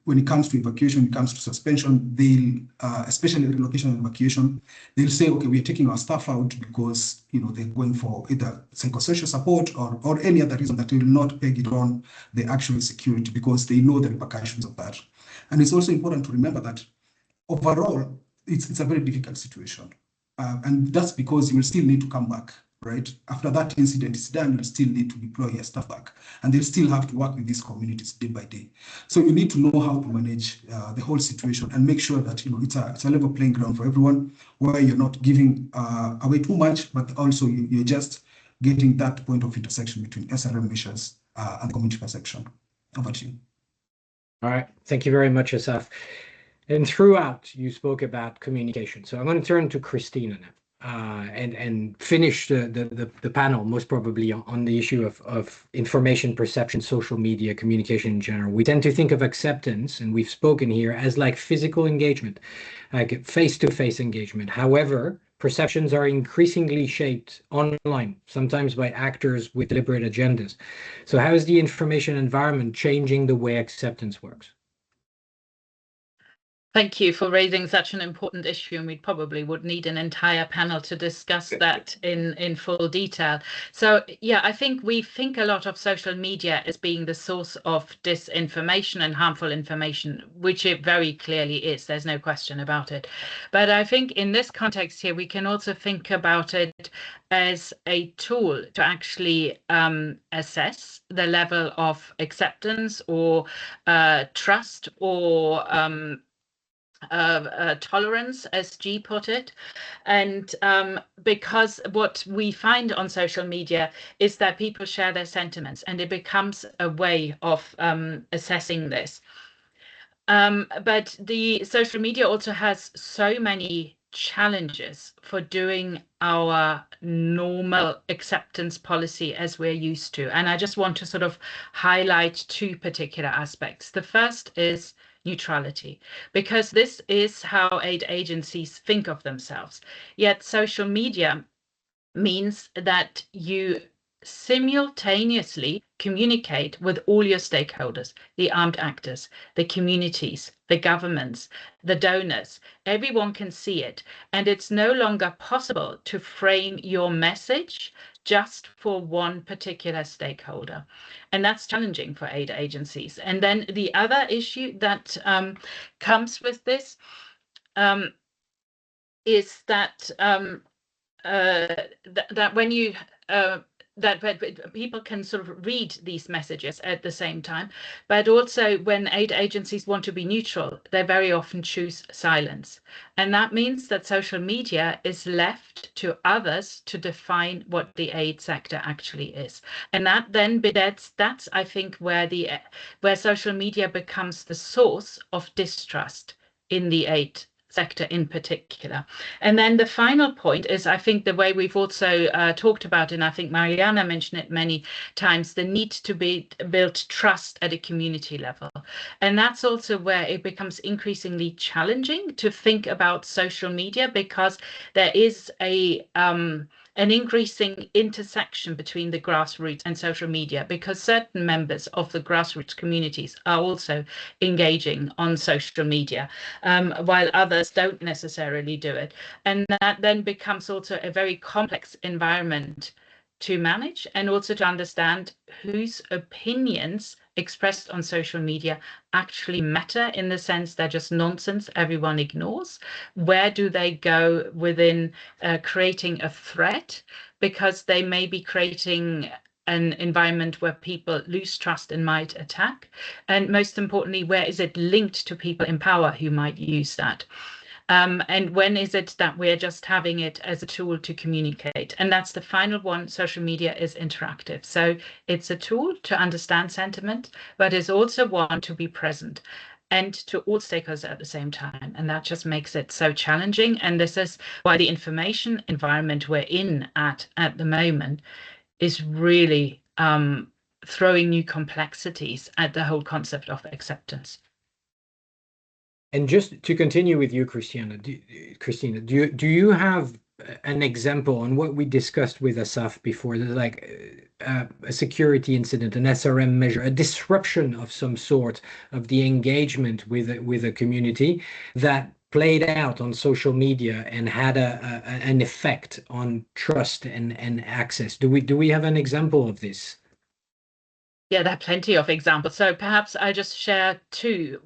when it comes to evacuation, it comes to suspension, they'll, especially relocation and evacuation, they'll say, okay, we're taking our staff out because, they're going for either psychosocial support or any other reason that will not peg it on the actual security because they know the repercussions of that. And it's also important to remember that overall, it's a very difficult situation. And that's because you will still need to come back, right? After that incident is done, you'll still need to deploy your staff back, and they'll still have to work with these communities day by day. So you need to know how to manage the whole situation and make sure that it's a level playing ground for everyone, where you're not giving away too much, but also you're just getting that point of intersection between SRM measures and community perception. Over to you. All right, thank you very much, Asaf. And throughout, you spoke about communication. So I'm going to turn to Christina now. And finish the panel, most probably on the issue of information perception, social media, communication in general. We tend to think of acceptance, and we've spoken here, as like physical engagement, like face-to-face engagement. However, perceptions are increasingly shaped online, sometimes by actors with deliberate agendas. So how is the information environment changing the way acceptance works? Thank you for raising such an important issue, and we probably would need an entire panel to discuss that in full detail. So yeah, I think we think a lot of social media as being the source of disinformation and harmful information, which it very clearly is. There's no question about it. But I think in this context here, we can also think about it as a tool to actually assess the level of acceptance or trust or tolerance, as G put it. And because what we find on social media is that people share their sentiments, and it becomes a way of assessing this. But the social media also has so many challenges for doing our normal acceptance policy as we're used to. And I just want to sort of highlight two particular aspects. The first is neutrality, because this is how aid agencies think of themselves. Yet social media means that you simultaneously communicate with all your stakeholders, the armed actors, the communities, the governments, the donors. Everyone can see it. And it's no longer possible to frame your message just for one particular stakeholder. And that's challenging for aid agencies. And then the other issue that comes with this is that that when you that people can sort of read these messages at the same time, but also when aid agencies want to be neutral, they very often choose silence. And that means that social media is left to others to define what the aid sector actually is. And that then that's I think where social media becomes the source of distrust in the aid sector in particular. And then the final point is, I think the way we've also talked about, and I think Mariana mentioned it many times, the need to build trust at a community level. And that's also where it becomes increasingly challenging to think about social media, because there is an increasing intersection between the grassroots and social media, because certain members of the grassroots communities are also engaging on social media, while others don't necessarily do it. And that then becomes also a very complex environment to manage, and also to understand whose opinions expressed on social media actually matter, in the sense they're just nonsense everyone ignores. Where do they go within creating a threat, because they may be creating an environment where people lose trust and might attack? And most importantly, where is it linked to people in power who might use that? And when is it that we're just having it as a tool to communicate? And that's the final one. Social media is interactive. So it's a tool to understand sentiment, but it's also one to be present and to all stakeholders at the same time. And that just makes it so challenging. And this is why the information environment we're in at the moment is really throwing new complexities at the whole concept of acceptance. And just to continue with you, Christina, do you have an example on what we discussed with Asaf before, like a security incident, an SRM measure, a disruption of some sort of the engagement with a community that played out on social media and had an effect on trust and access? Do we have an example of this? Yeah, there are plenty of examples. So perhaps I just share two.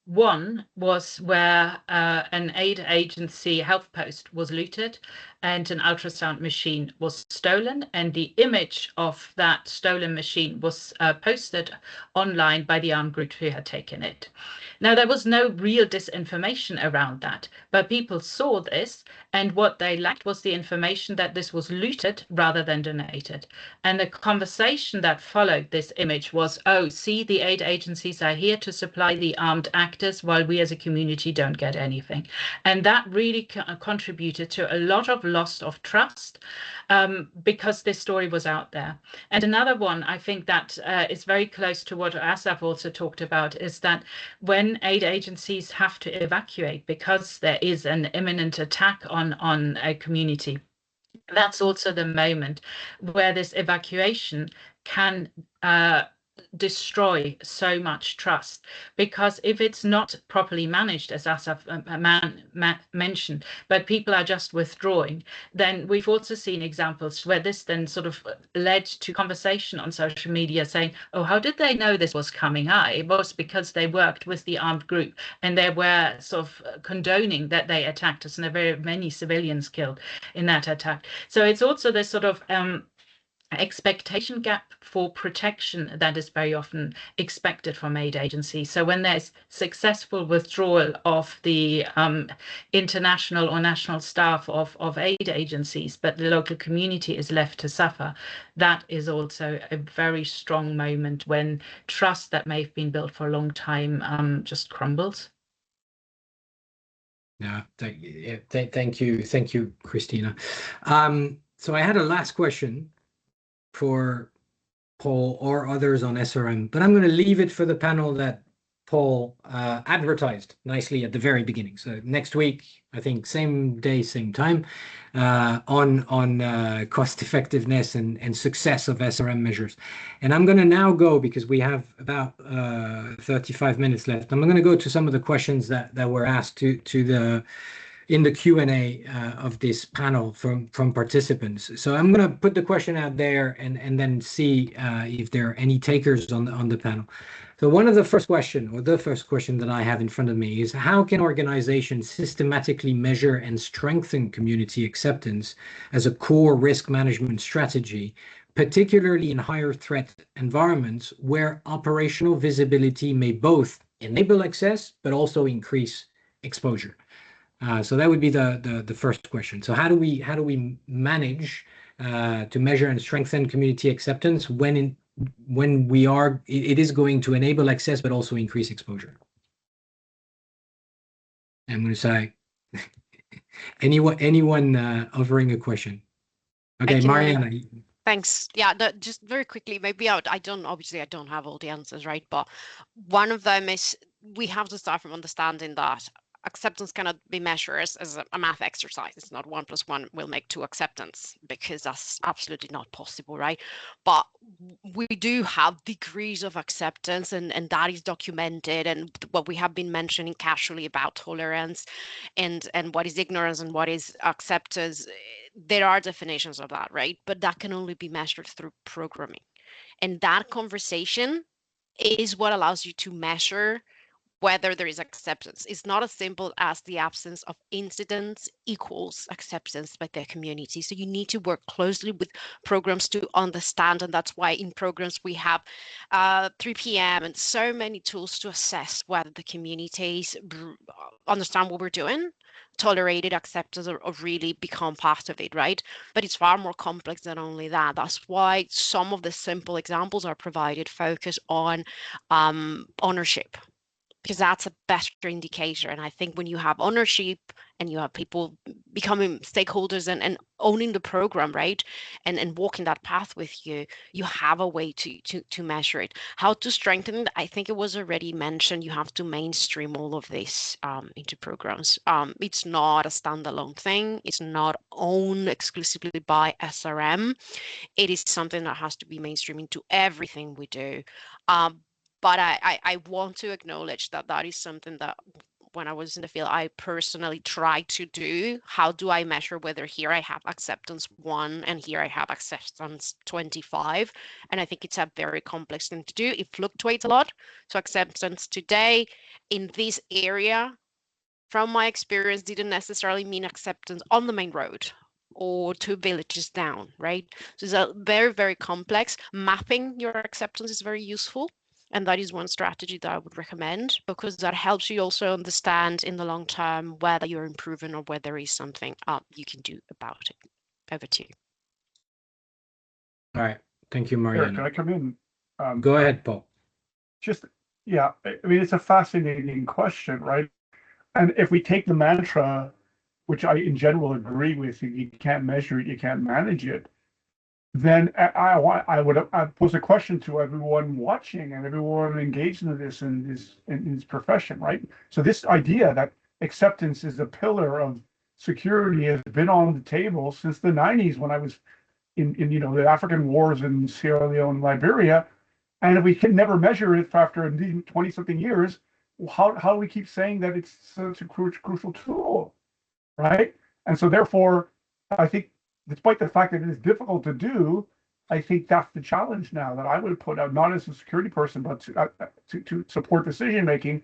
One was where an aid agency health post was looted and an ultrasound machine was stolen, and the image of that stolen machine was posted online by the armed group who had taken it. Now, there was no real disinformation around that, but people saw this, and what they lacked was the information that this was looted rather than donated. And the conversation that followed this image was, oh, see, the aid agencies are here to supply the armed actors while we as a community don't get anything. And that really contributed to a lot of loss of trust, because this story was out there. And another one, I think that is very close to what Asaf also talked about, is that when aid agencies have to evacuate because there is an imminent attack on a community, that's also the moment where this evacuation can destroy so much trust, because if it's not properly managed, as Asaf mentioned, but people are just withdrawing, then we've also seen examples where this then sort of led to conversation on social media saying, oh, how did they know this was coming? It was because they worked with the armed group and they were sort of condoning that they attacked us, and there were many civilians killed in that attack. So it's also this sort of expectation gap for protection that is very often expected from aid agencies. So when there's successful withdrawal of the international or national staff of aid agencies, but the local community is left to suffer, that is also a very strong moment when trust that may have been built for a long time just crumbles. Yeah, thank you, Christina. So I had a last question for Paul or others on SRM, but I'm going to leave it for the panel that Paul advertised nicely at the very beginning. So next week, I think same day, same time, on cost effectiveness and success of SRM measures. And I'm going to now go, because we have about 35 minutes left. I'm going to go to some of the questions that were asked in the Q&A of this panel from participants. So I'm going to put the question out there and then see if there are any takers on the panel. So the first question that I have in front of me is, how can organizations systematically measure and strengthen community acceptance as a core risk management strategy, particularly in higher threat environments where operational visibility may both enable access but also increase exposure? So that would be the first question. So how do we manage to measure and strengthen community acceptance when it is going to enable access but also increase exposure? I'm going to say anyone offering a question. Okay, Mariana. Thanks. Yeah, just very quickly, maybe I don't have all the answers, right? But one of them is, we have to start from understanding that acceptance cannot be measured as a math exercise. It's not 1 + 1 will make 2 acceptance, because that's absolutely not possible, right? But we do have degrees of acceptance, and that is documented. And what we have been mentioning casually about tolerance and what is ignorance and what is acceptance, there are definitions of that, right? But that can only be measured through programming. And that conversation is what allows you to measure whether there is acceptance. It's not as simple as the absence of incidents equals acceptance by the community. So you need to work closely with programs to understand, and that's why in programs we have 3PM and so many tools to assess whether the communities understand what we're doing, tolerated acceptance, or really become part of it, right? But it's far more complex than only that. That's why some of the simple examples are provided, focus on ownership, because that's a better indicator. And I think when you have ownership and you have people becoming stakeholders and owning the program, right, and walking that path with you, you have a way to measure it. How to strengthen it, I think it was already mentioned, you have to mainstream all of this into programs. It's not a standalone thing. It's not owned exclusively by SRM. It is something that has to be mainstreamed into everything we do. But I want to acknowledge that that is something that when I was in the field, I personally tried to do. How do I measure whether here I have acceptance 1 and here I have acceptance 25? And I think it's a very complex thing to do. It fluctuates a lot. So acceptance today in this area, from my experience, didn't necessarily mean acceptance on the main road or 2 villages down, right? So it's a very, very complex. Mapping your acceptance is very useful. And that is one strategy that I would recommend, because that helps you also understand in the long term whether you're improving or whether there is something you can do about it. Over to you. All right. Thank you, Mariana. Eric, can I come in? Go ahead, Paul. Yeah, I mean, it's a fascinating question, right? And if we take the mantra, which I in general agree with, you can't measure it, you can't manage it, then I would pose a question to everyone watching and everyone engaged in this in his profession, right? So this idea that acceptance is a pillar of security has been on the table since the 90s when I was in the African wars in Sierra Leone, Liberia. And if we can never measure it after 20-something years, how do we keep saying that it's such a crucial tool, right? And so therefore, I think, despite the fact that it is difficult to do, I think that's the challenge now that I would put out, not as a security person, but to support decision making.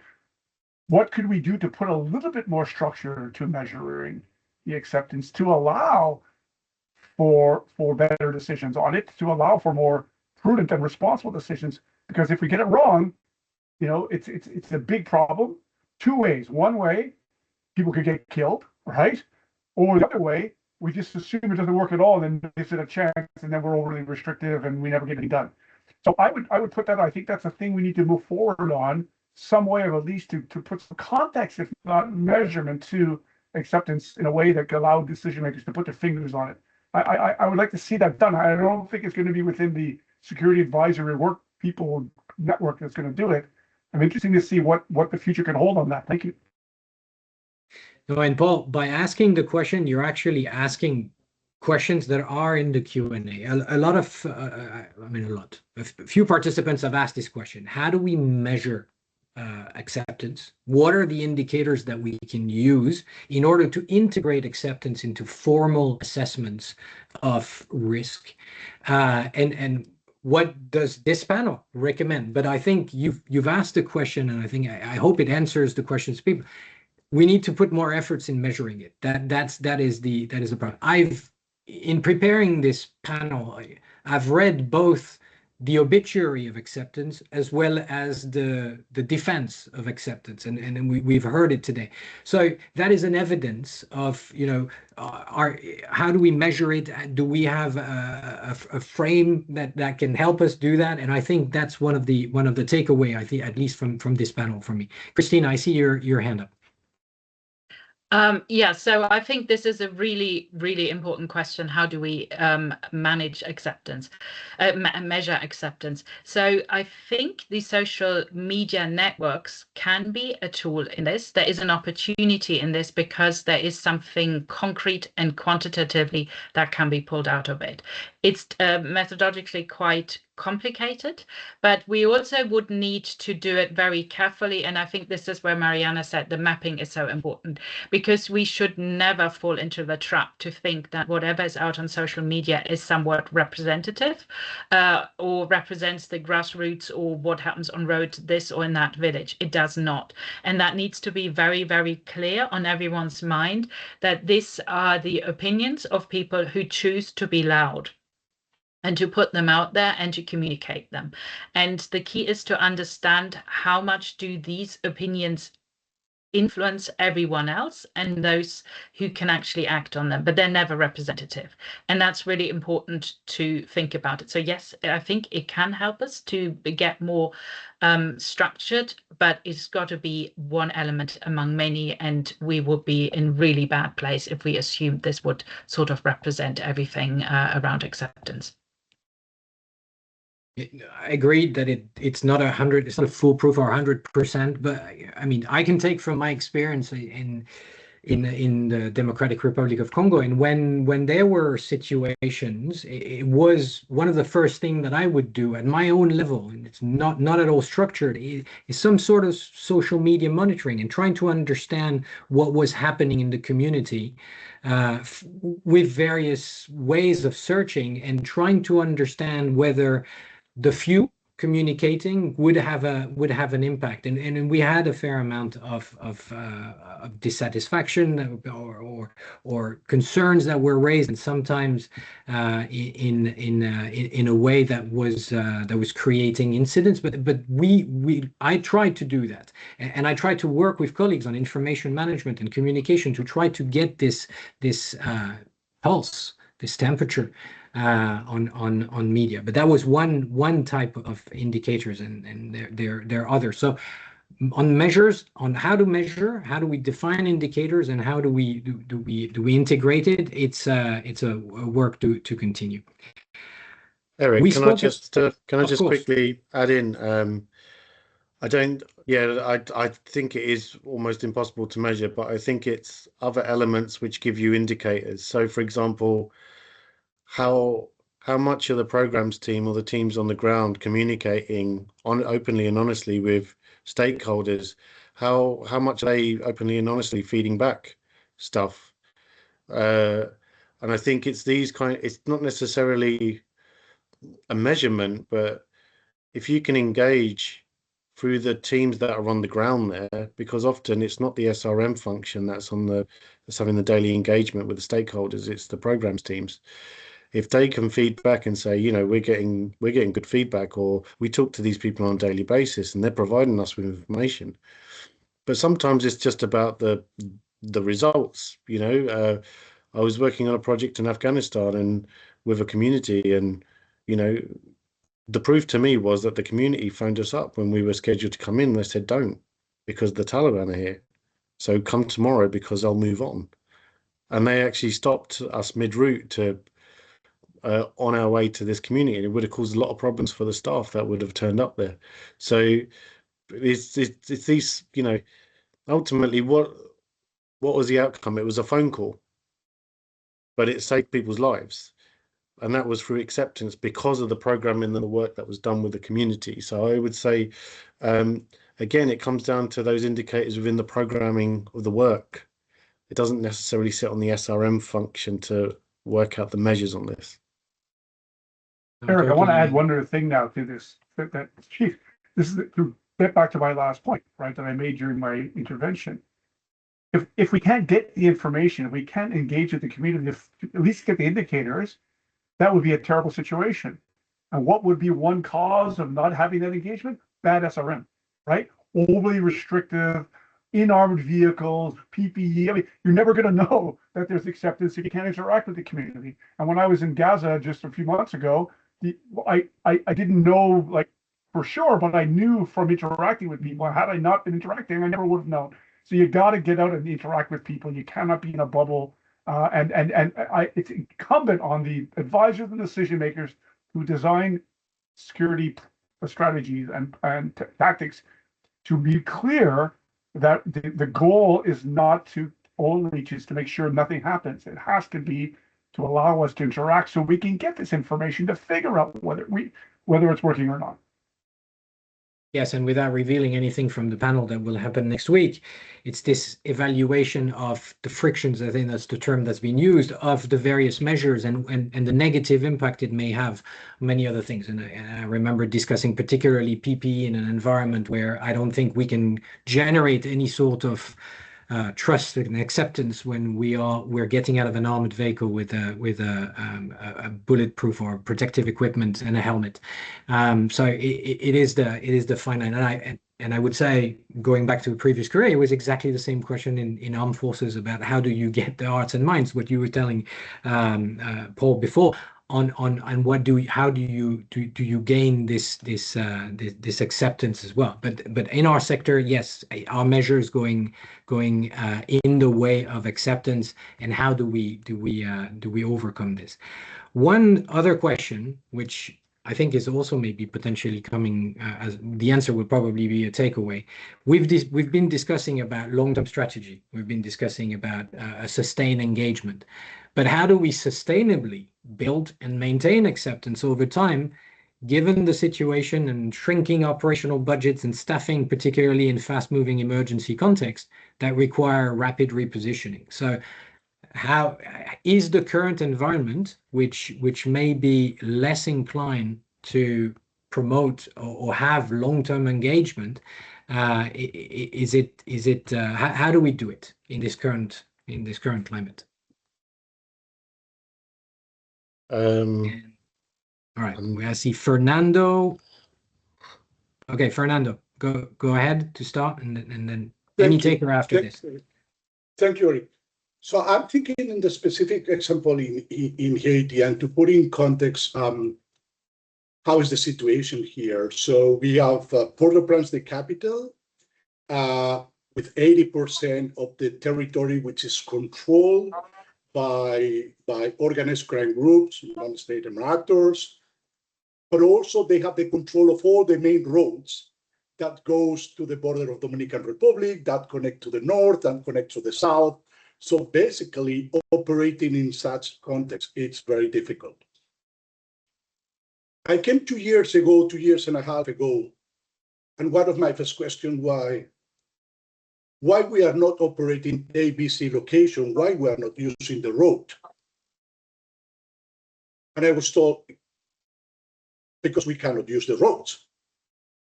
What could we do to put a little bit more structure to measuring the acceptance to allow for better decisions on it, to allow for more prudent and responsible decisions? Because if we get it wrong, it's a big problem. Two ways. One way, people could get killed, right? Or the other way, we just assume it doesn't work at all, and then gives it a chance, and then we're overly restrictive, and we never get anything done. So I would put that. I think that's a thing we need to move forward on, some way of at least to put some context, if not measurement, to acceptance in a way that could allow decision makers to put their fingers on it. I would like to see that done. I don't think it's going to be within the security advisory work people network that's going to do it. I'm interested to see what the future can hold on that. Thank you. No, and Paul, by asking the question, you're actually asking questions that are in the Q&A. A lot of, a few participants have asked this question. How do we measure acceptance? What are the indicators that we can use in order to integrate acceptance into formal assessments of risk? And what does this panel recommend? But I think you've asked the question, and I hope it answers the questions people. We need to put more efforts in measuring it. That is the problem. In preparing this panel, I've read both the obituary of acceptance as well as the defense of acceptance, and we've heard it today. So that is an evidence of how do we measure it? Do we have a frame that can help us do that? And I think that's one of the takeaway, I think, at least from this panel for me. Christine, I see your hand up. Yeah, so I think this is a really, really important question. How do we manage acceptance, measure acceptance? So I think the social media networks can be a tool in this. There is an opportunity in this because there is something concrete and quantitatively that can be pulled out of it. It's methodologically quite complicated, but we also would need to do it very carefully. And I think this is where Mariana said the mapping is so important, because we should never fall into the trap to think that whatever is out on social media is somewhat representative or represents the grassroots or what happens on road this or in that village. It does not. And that needs to be very, very clear on everyone's mind that these are the opinions of people who choose to be loud, and to put them out there and to communicate them. And the key is to understand how much do these opinions influence everyone else and those who can actually act on them, but they're never representative. And that's really important to think about it. So yes, I think it can help us to get more structured, but it's got to be one element among many, and we would be in really bad place if we assumed this would sort of represent everything around acceptance. I agreed that it's not 100, it's not foolproof or 100%, but I mean, I can take from my experience in the Democratic Republic of Congo, and when there were situations, it was one of the first things that I would do at my own level, and it's not at all structured, is some sort of social media monitoring and trying to understand what was happening in the community with various ways of searching and trying to understand whether the few communicating would have an impact, and we had a fair amount of dissatisfaction or concerns that were raised, and sometimes in a way that was creating incidents. But I tried to do that, and I tried to work with colleagues on information management and communication to try to get this pulse, this temperature on media. But that was one type of indicators, and there are others. So on measures, on how to measure, how do we define indicators, and how do we integrate it? It's a work to continue. Eric, can I just quickly add in? I think it is almost impossible to measure, but I think it's other elements which give you indicators. So, for example, how how much are the programs team or the teams on the ground communicating openly and honestly with stakeholders? How much are they openly and honestly feeding back stuff? And I think it's it's not necessarily a measurement, but if you can engage through the teams that are on the ground there, because often it's not the SRM function that's having the daily engagement with the stakeholders, it's the programs teams. If they can feed back and say, you know, we're getting good feedback, or we talk to these people on a daily basis and they're providing us with information. But sometimes it's just about the results. You know, I was working on a project in Afghanistan and with a community, and you know, the proof to me was that the community phoned us up when we were scheduled to come in. They said, don't, because the Taliban are here. So come tomorrow because they'll move on. And they actually stopped us mid-route to on our way to this community. And it would have caused a lot of problems for the staff that would have turned up there. So it's these, you know, ultimately what was the outcome? It was a phone call, but it saved people's lives. And that was through acceptance because of the programming and the work that was done with the community. So I would say, again, it comes down to those indicators within the programming of the work. It doesn't necessarily sit on the SRM function to work out the measures on this. Eric, I want to add one other thing now to this. Chief, this is to get back to my last point, right, that I made during my intervention. If we can't get the information, if we can't engage with the community, at least get the indicators, that would be a terrible situation. And what would be one cause of not having that engagement? Bad SRM, right? Overly restrictive, in-armored vehicles, PPE. I mean, you're never going to know that there's acceptance if you can't interact with the community. And when I was in Gaza just a few months ago, I didn't know like for sure, but I knew from interacting with people. Had I not been interacting, I never would have known. So you got to get out and interact with people. You cannot be in a bubble. It's incumbent on the advisors and decision makers who design security strategies and tactics to be clear that the goal is not to only just to make sure nothing happens. It has to be to allow us to interact so we can get this information to figure out whether it's working or not. Yes, and without revealing anything from the panel that will happen next week, it's this evaluation of the frictions, I think that's the term that's been used, of the various measures and the negative impact it may have on many other things. And I remember discussing particularly PPE in an environment where I don't think we can generate any sort of trust and acceptance when we're getting out of an armored vehicle with a bulletproof or protective equipment and a helmet. So it is the finite. And I would say, going back to a previous career, it was exactly the same question in armed forces about how do you get the hearts and minds, what you were telling Paul before. On how do you gain this acceptance as well? But in our sector, yes, our measure is going in the way of acceptance, and how do we overcome this? One other question, which I think is also maybe potentially coming as the answer will probably be a takeaway. We've been discussing about long-term strategy. We've been discussing about a sustained engagement. But how do we sustainably build and maintain acceptance over time, given the situation and shrinking operational budgets and staffing, particularly in fast-moving emergency context, that require rapid repositioning? So how is the current environment, which may be less inclined to promote or have long-term engagement, is it how do we do it in this current climate? All right, I see Fernando. Okay, Fernando, go ahead to start, and then any taker after this. Thank you, Eric. So I'm thinking in the specific example in Haiti, and to put in context, how is the situation here? So we have Port-au-Prince, the capital, with 80% of the territory which is controlled by organized crime groups, non-state actors, but also they have the control of all the main roads that goes to the border of Dominican Republic, that connect to the north and connect to the south. So basically, operating in such context, it's very difficult. I came 2 years ago, 2.5 years ago, and one of my first questions why we are not operating ABC location, why we are not using the road. And I was told, because we cannot use the roads.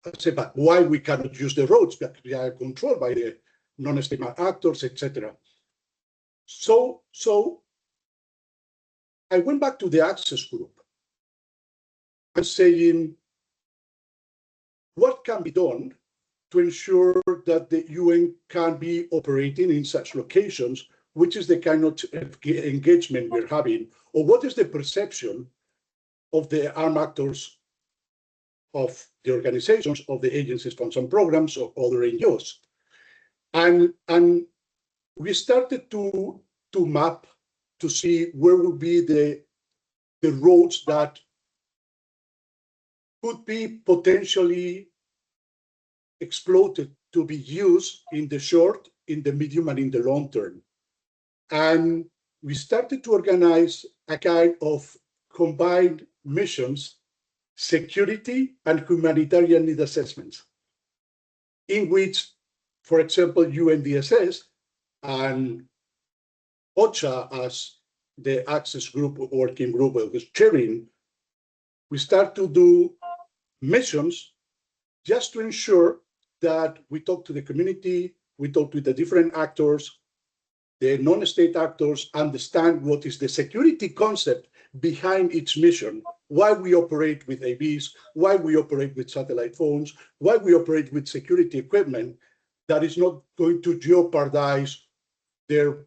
I said, but why we cannot use the roads? Because they are controlled by the non-state actors, etc. So I went back to the access group and saying, what can be done to ensure that the UN can be operating in such locations, which is the kind of engagement we're having, or what is the perception of the armed actors, of the organizations, of the agencies, funds and programs, or other NGOs. And we started to map to see where would be the roads that could be potentially exploited to be used in the short, in the medium, and in the long term. And we started to organize a kind of combined missions, security and humanitarian need assessments, in which, for example, UNDSS and OCHA, as the access group, working group was chairing, we start to do missions just to ensure that we talk to the community, we talk to the different actors, the non-state actors, understand what is the security concept behind each mission, why we operate with AVs, why we operate with satellite phones, why we operate with security equipment that is not going to jeopardize their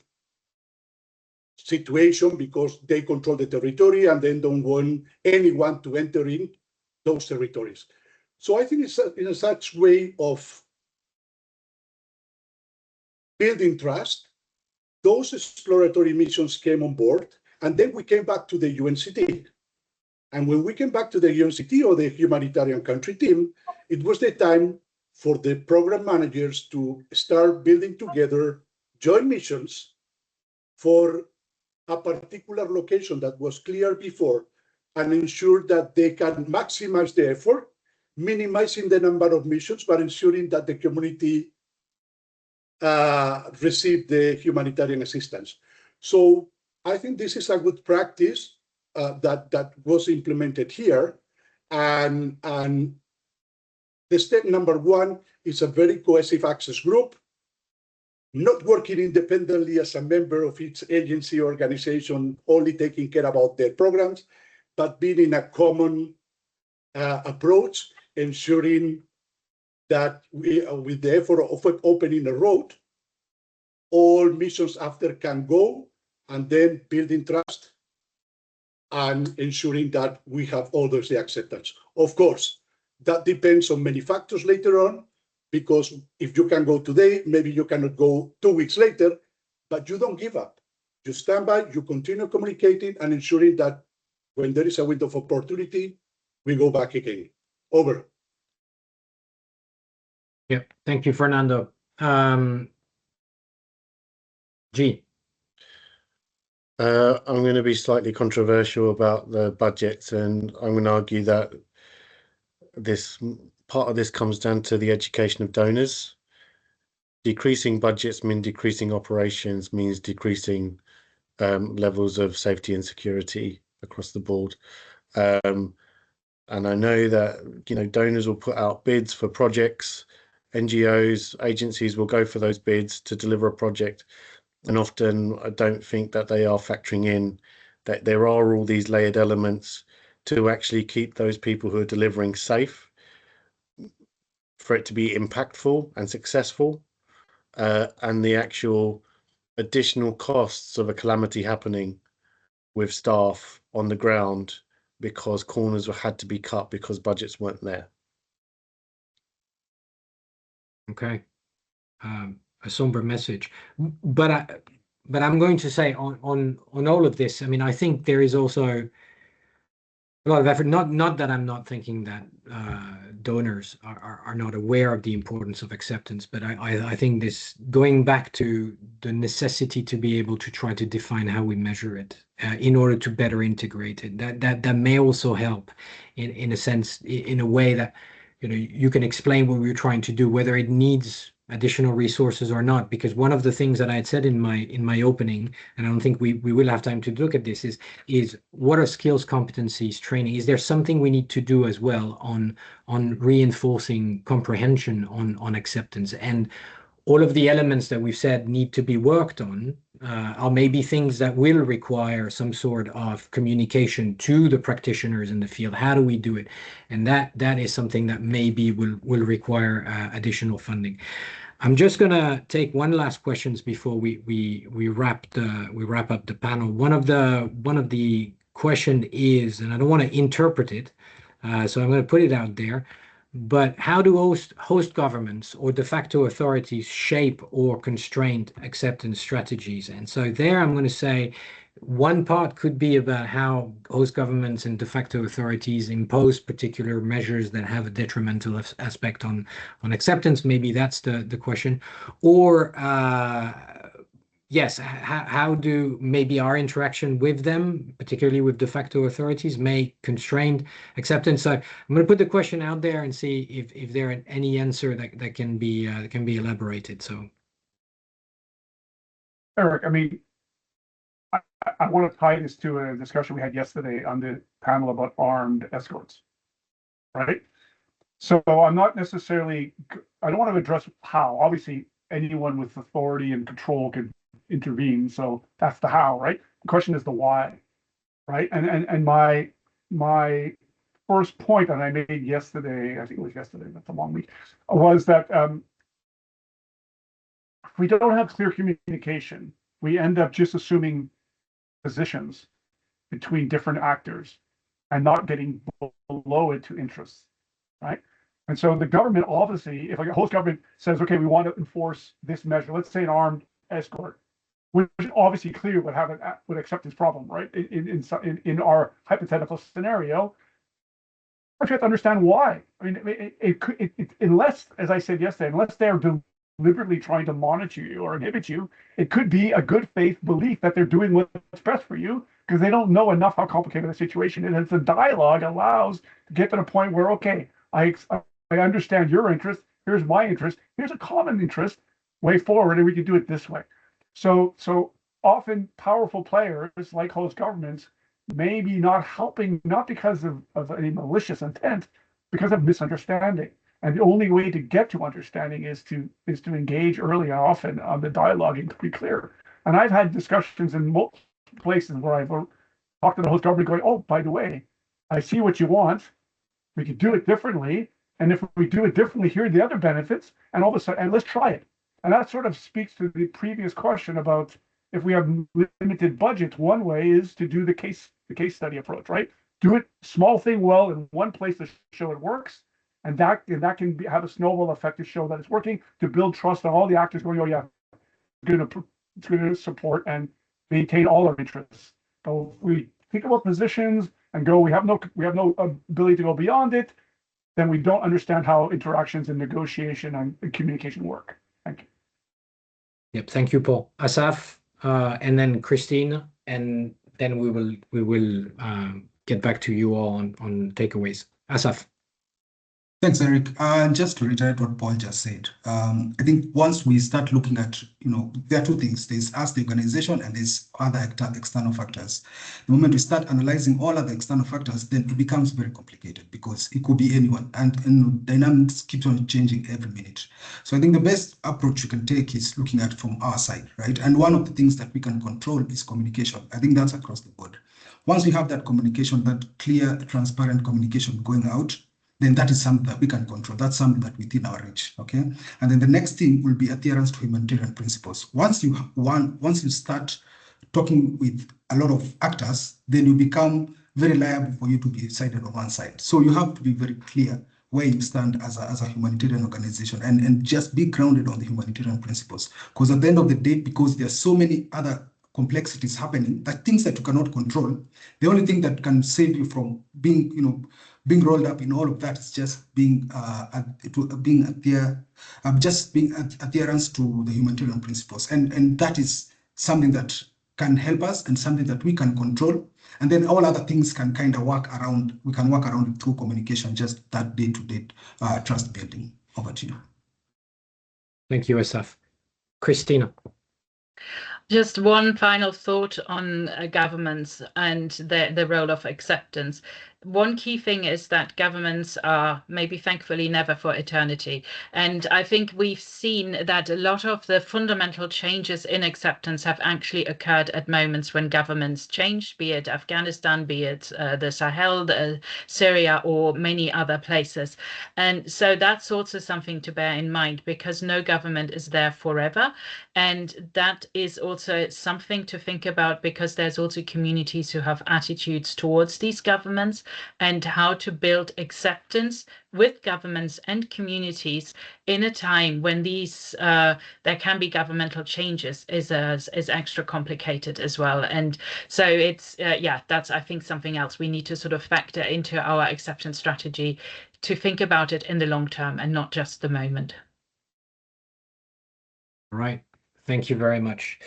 situation because they control the territory and then don't want anyone to enter in those territories. So I think it's in a such way of building trust. Those exploratory missions came on board, and then we came back to the UNCT. And when we came back to the UNCT, or the humanitarian country team, it was the time for the program managers to start building together joint missions for a particular location that was clear before, and ensure that they can maximize the effort, minimizing the number of missions, but ensuring that the community receive the humanitarian assistance. So I think this is a good practice that was implemented here. And the step number one is a very cohesive access group, not working independently as a member of each agency organization, only taking care about their programs, but being in a common approach, ensuring that we, with the effort of opening a road, all missions after can go, and then building trust and ensuring that we have others the acceptance. Of course, that depends on many factors later on, because if you can go today, maybe you cannot go 2 weeks later, but you don't give up. You stand by, you continue communicating and ensuring that when there is a window of opportunity, we go back again. Over. Yeah, thank you, Fernando. G. I'm going to be slightly controversial about the budget, and I'm going to argue that this part of this comes down to the education of donors. Decreasing budgets mean decreasing operations, means decreasing levels of safety and security across the board. And I know that, you know, donors will put out bids for projects, NGOs, agencies will go for those bids to deliver a project. And often I don't think that they are factoring in that there are all these layered elements to actually keep those people who are delivering safe, for it to be impactful and successful, and the actual additional costs of a calamity happening with staff on the ground because corners had to be cut because budgets weren't there. Okay. A somber message, but I'm going to say on all of this, I mean, I think there is also a lot of effort. Not that I'm not thinking that donors are not aware of the importance of acceptance, but I think this, going back to the necessity to be able to try to define how we measure it in order to better integrate it. That may also help in a sense, in a way that, you know, you can explain what we're trying to do, whether it needs additional resources or not. Because one of the things that I had said in my opening, and I don't think we will have time to look at this, is what are skills, competencies, training? Is there something we need to do as well on reinforcing comprehension on acceptance? And all of the elements that we've said need to be worked on are maybe things that will require some sort of communication to the practitioners in the field. How do we do it? And that is something that maybe will require additional funding. I'm just gonna take one last questions before we wrap up the panel. One of the question is, and I don't want to interpret it, so I'm going to put it out there. But how do host governments or de facto authorities shape or constrain acceptance strategies? And so there I'm going to say one part could be about how host governments and de facto authorities impose particular measures that have a detrimental aspect on acceptance. Maybe that's the question. Or yes, how do maybe our interaction with them, particularly with de facto authorities, may constrain acceptance? So I'm going to put the question out there and see if there are any answer that can be elaborated. So, Eric, I mean, I want to tie this to a discussion we had yesterday on the panel about armed escorts, right? So I'm not necessarily, I don't want to address how. Obviously, anyone with authority and control can intervene. So that's the how, right? The question is the why, right? And my first point that I made yesterday, I think it was yesterday, that's a long week, was that if we don't have clear communication, we end up just assuming positions between different actors and not getting below it to interests, right? And so the government, obviously, if a host government says, okay, we want to enforce this measure, let's say an armed escort, which obviously clear would have would accept this problem, right? In our hypothetical scenario, but you have to understand why. I mean, unless, as I said yesterday, unless they're deliberately trying to monitor you or inhibit you, it could be a good faith belief that they're doing what's best for you because they don't know enough how complicated the situation is. And the dialogue allows to get to the point where, okay, I understand your interest. Here's my interest. Here's a common interest way forward, and we can do it this way. So often powerful players like host governments may be not helping, not because of any malicious intent, because of misunderstanding. And the only way to get to understanding is to engage early and often on the dialogue and to be clear. And I've had discussions in multiple places where I've talked to the host government going, oh, by the way, I see what you want. We could do it differently. And if we do it differently, here are the other benefits. And all of a sudden, and let's try it. And that sort of speaks to the previous question about if we have limited budgets. One way is to do the case study approach, right? Do it small thing well in one place to show it works, and that can have a snowball effect to show that it's working, to build trust on all the actors going, oh yeah, it's going to support and maintain all our interests. So if we think about positions and go, we have no ability to go beyond it, then we don't understand how interactions and negotiation and communication work. Thank you. Yep, thank you, Paul. Asaf, and then Christine, and then we will get back to you all on takeaways. Asaf. Thanks, Eric. Just to reiterate what Paul just said, I think once we start looking at, there are two things. There's us, the organization, and there's other external factors. The moment we start analyzing all other external factors, then it becomes very complicated because it could be anyone, and dynamics keep on changing every minute. So I think the best approach you can take is looking at from our side, right? And one of the things that we can control is communication. I think that's across the board. Once we have that communication, that clear, transparent communication going out, then that is something that we can control. That's something that within our reach, okay? And then the next thing will be adherence to humanitarian principles. Once you start talking with a lot of actors, then you become very liable for you to be sided on one side. So you have to be very clear where you stand as a humanitarian organization and just be grounded on the humanitarian principles. Because at the end of the day, because there are so many other complexities happening, that things that you cannot control, the only thing that can save you from being, being rolled up in all of that is just being just being adherence to the humanitarian principles, and that is something that can help us and something that we can control, and then all other things can kind of work around. We can work around it through communication, just that day-to-day trust building. Over to you. Thank you, Asaf. Christina. Just one final thought on governments and the role of acceptance. One key thing is that governments are maybe thankfully never for eternity. And I think we've seen that a lot of the fundamental changes in acceptance have actually occurred at moments when governments changed, be it Afghanistan, be it the Sahel, Syria, or many other places. And so that's also something to bear in mind, because no government is there forever. And that is also something to think about, because there's also communities who have attitudes towards these governments, and how to build acceptance with governments and communities in a time when these there can be governmental changes is extra complicated as well. And so it's yeah, that's I think something else we need to sort of factor into our acceptance strategy, to think about it in the long term and not just the moment. All right. Thank you very much.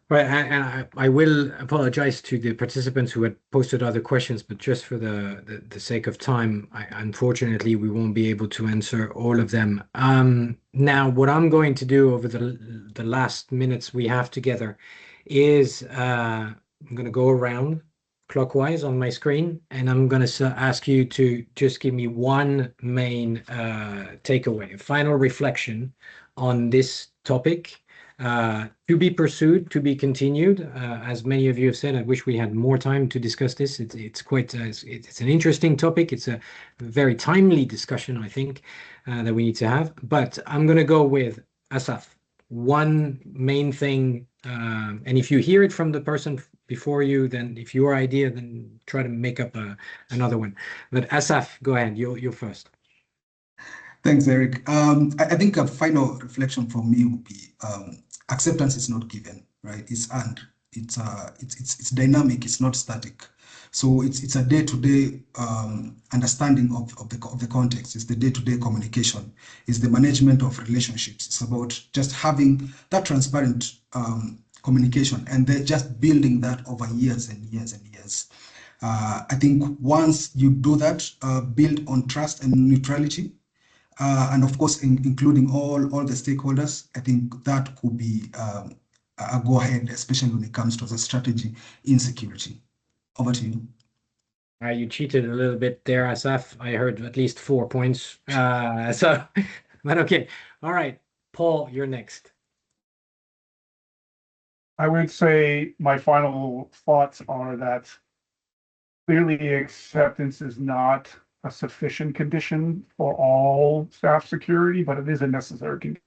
Right, and I will apologize to the participants who had posted other questions, but just for the sake of time, unfortunately, we won't be able to answer all of them. Now, what I'm going to do over the last minutes we have together is I'm going to go around clockwise on my screen, and I'm going to ask you to just give me one main takeaway, a final reflection on this topic. To be pursued, to be continued. As many of you have said, I wish we had more time to discuss this. It's quite it's an interesting topic. It's a very timely discussion, I think, that we need to have. But I'm going to go with Asaf. One main thing, and if you hear it from the person before you, then if your idea, then try to make up another one. But Asaf, go ahead. You're first. Thanks, Eric. I think a final reflection for me would be acceptance is not given, right? It's earned. It's dynamic. It's not static. So it's a day-to-day understanding of the context. It's the day-to-day communication. It's the management of relationships. It's about just having that transparent communication, and then just building that over years and years and years. I think once you do that, build on trust and neutrality, and of course, including all the stakeholders, I think that could be a go-ahead, especially when it comes to the strategy in security. Over to you. You cheated a little bit there, Asaf. I heard at least 4 points. But okay. All right. Paul, you're next. I would say my final thoughts are that clearly acceptance is not a sufficient condition for all staff security, but it is a necessary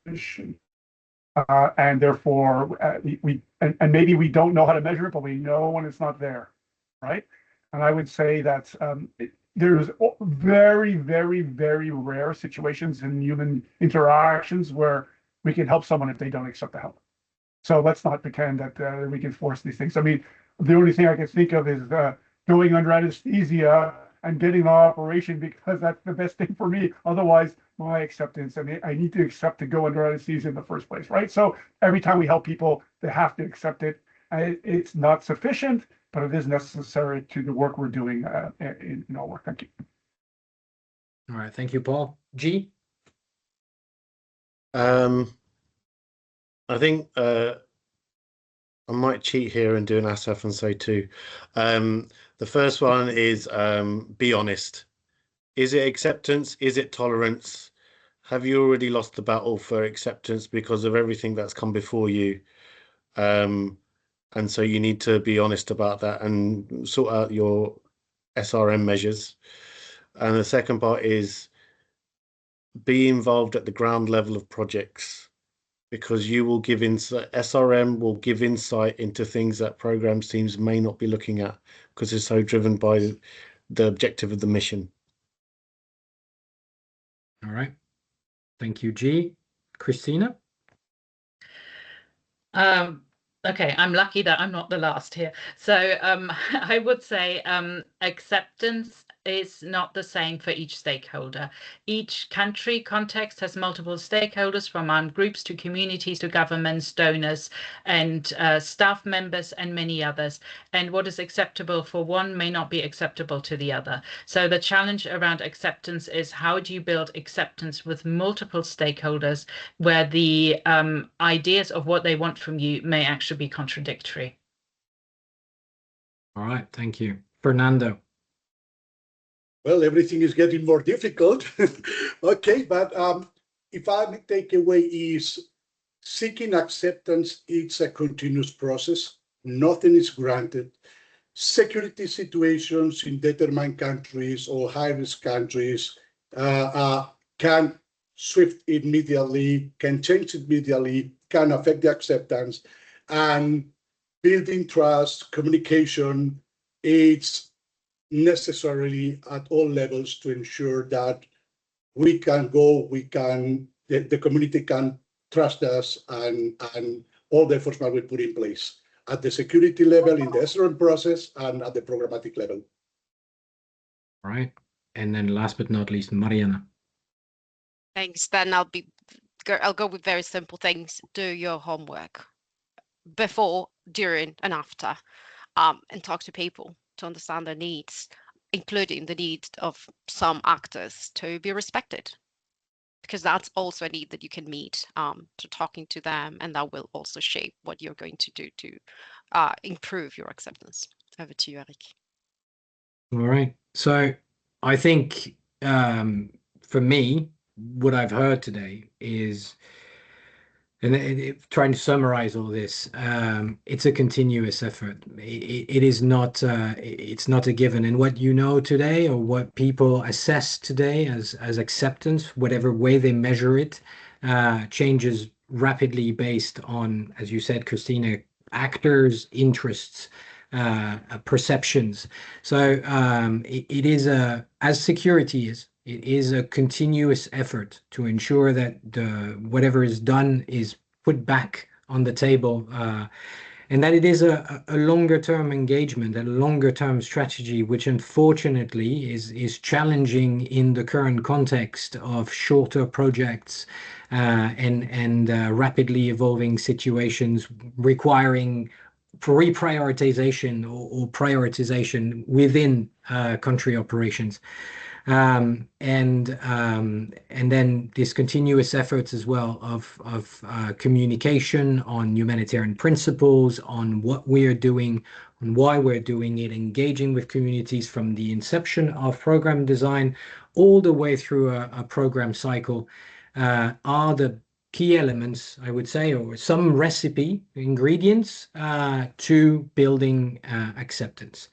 condition. And therefore, and maybe we don't know how to measure it, but we know when it's not there, right? And I would say that there's very, very, very rare situations in human interactions where we can help someone if they don't accept the help. So let's not pretend that we can force these things. I mean, the only thing I can think of is going under anesthesia and getting the operation because that's the best thing for me. Otherwise, my acceptance, I mean, I need to accept to go under anesthesia in the first place, right? So every time we help people, they have to accept it. It's not sufficient, but it is necessary to the work we're doing in our work. Thank you. All right. Thank you, Paul. G? I think I might cheat here and do an Asaf and say two. The first one is be honest. Is it acceptance? Is it tolerance? Have you already lost the battle for acceptance because of everything that's come before you? And so you need to be honest about that and sort out your SRM measures. And the second part is be involved at the ground level of projects, because you will give insight. SRM will give insight into things that program teams may not be looking at because it's so driven by the objective of the mission. All right. Thank you, G. Christina? Okay, I'm lucky that I'm not the last here. So I would say acceptance is not the same for each stakeholder. Each country context has multiple stakeholders, from armed groups to communities to governments, donors, and staff members, and many others. And what is acceptable for one may not be acceptable to the other. So the challenge around acceptance is, how do you build acceptance with multiple stakeholders where the ideas of what they want from you may actually be contradictory? All right, thank you. Fernando. Well, everything is getting more difficult. Okay, but if I take away is seeking acceptance, it's a continuous process. Nothing is granted. Security situations in determined countries or high-risk countries can shift immediately, can change immediately, can affect the acceptance, and building trust, communication, it's necessarily at all levels to ensure that we can go, the community can trust us, and all the efforts that we put in place at the security level, in the SRM process, and at the programmatic level. All right. And then last but not least, Mariana. Thanks. Then I'll go with very simple things. Do your homework before, during, and after, and talk to people to understand their needs, including the need of some actors to be respected, because that's also a need that you can meet to talking to them, and that will also shape what you're going to do to improve your acceptance. Over to you, Eric. All right. So I think for me, what I've heard today is, and trying to summarize all this, it's a continuous effort. It is not, it's not a given. And what you know today, or what people assess today as acceptance, whatever way they measure it, changes rapidly based on, as you said, Christina, actors' interests, perceptions. So it is as security is. It is a continuous effort to ensure that whatever is done is put back on the table, and that it is a longer term engagement, a longer term strategy, which unfortunately is challenging in the current context of shorter projects and rapidly evolving situations requiring reprioritization or prioritization within country operations. And then this continuous efforts as well of communication on humanitarian principles, on what we are doing, on why we're doing it, engaging with communities from the inception of program design all the way through a program cycle, are the key elements, I would say, or some recipe ingredients to building acceptance.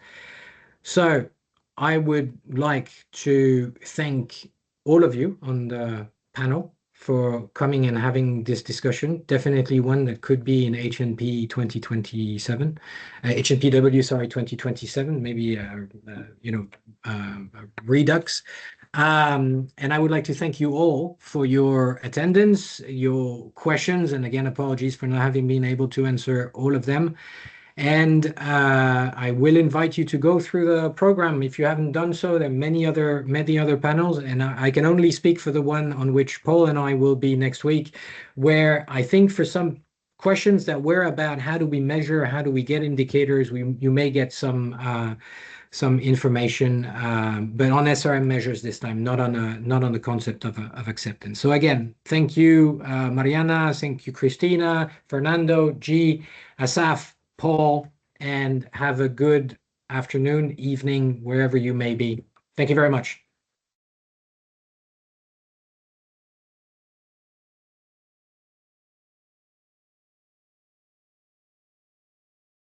So I would like to thank all of you on the panel for coming and having this discussion. Definitely one that could be in HNP 2027, HNPW, sorry, 2027, maybe, redux. And I would like to thank you all for your attendance, your questions, and again, apologies for not having been able to answer all of them. And I will invite you to go through the program if you haven't done so. There are many other panels, and I can only speak for the one on which Paul and I will be next week, where I think for some questions that were about how do we measure, how do we get indicators, you may get some information, but on SRM measures this time, not on the concept of acceptance. So again, thank you, Mariana, thank you, Christina, Fernando, G, Asaf, Paul, and have a good afternoon, evening, wherever you may be. Thank you very much.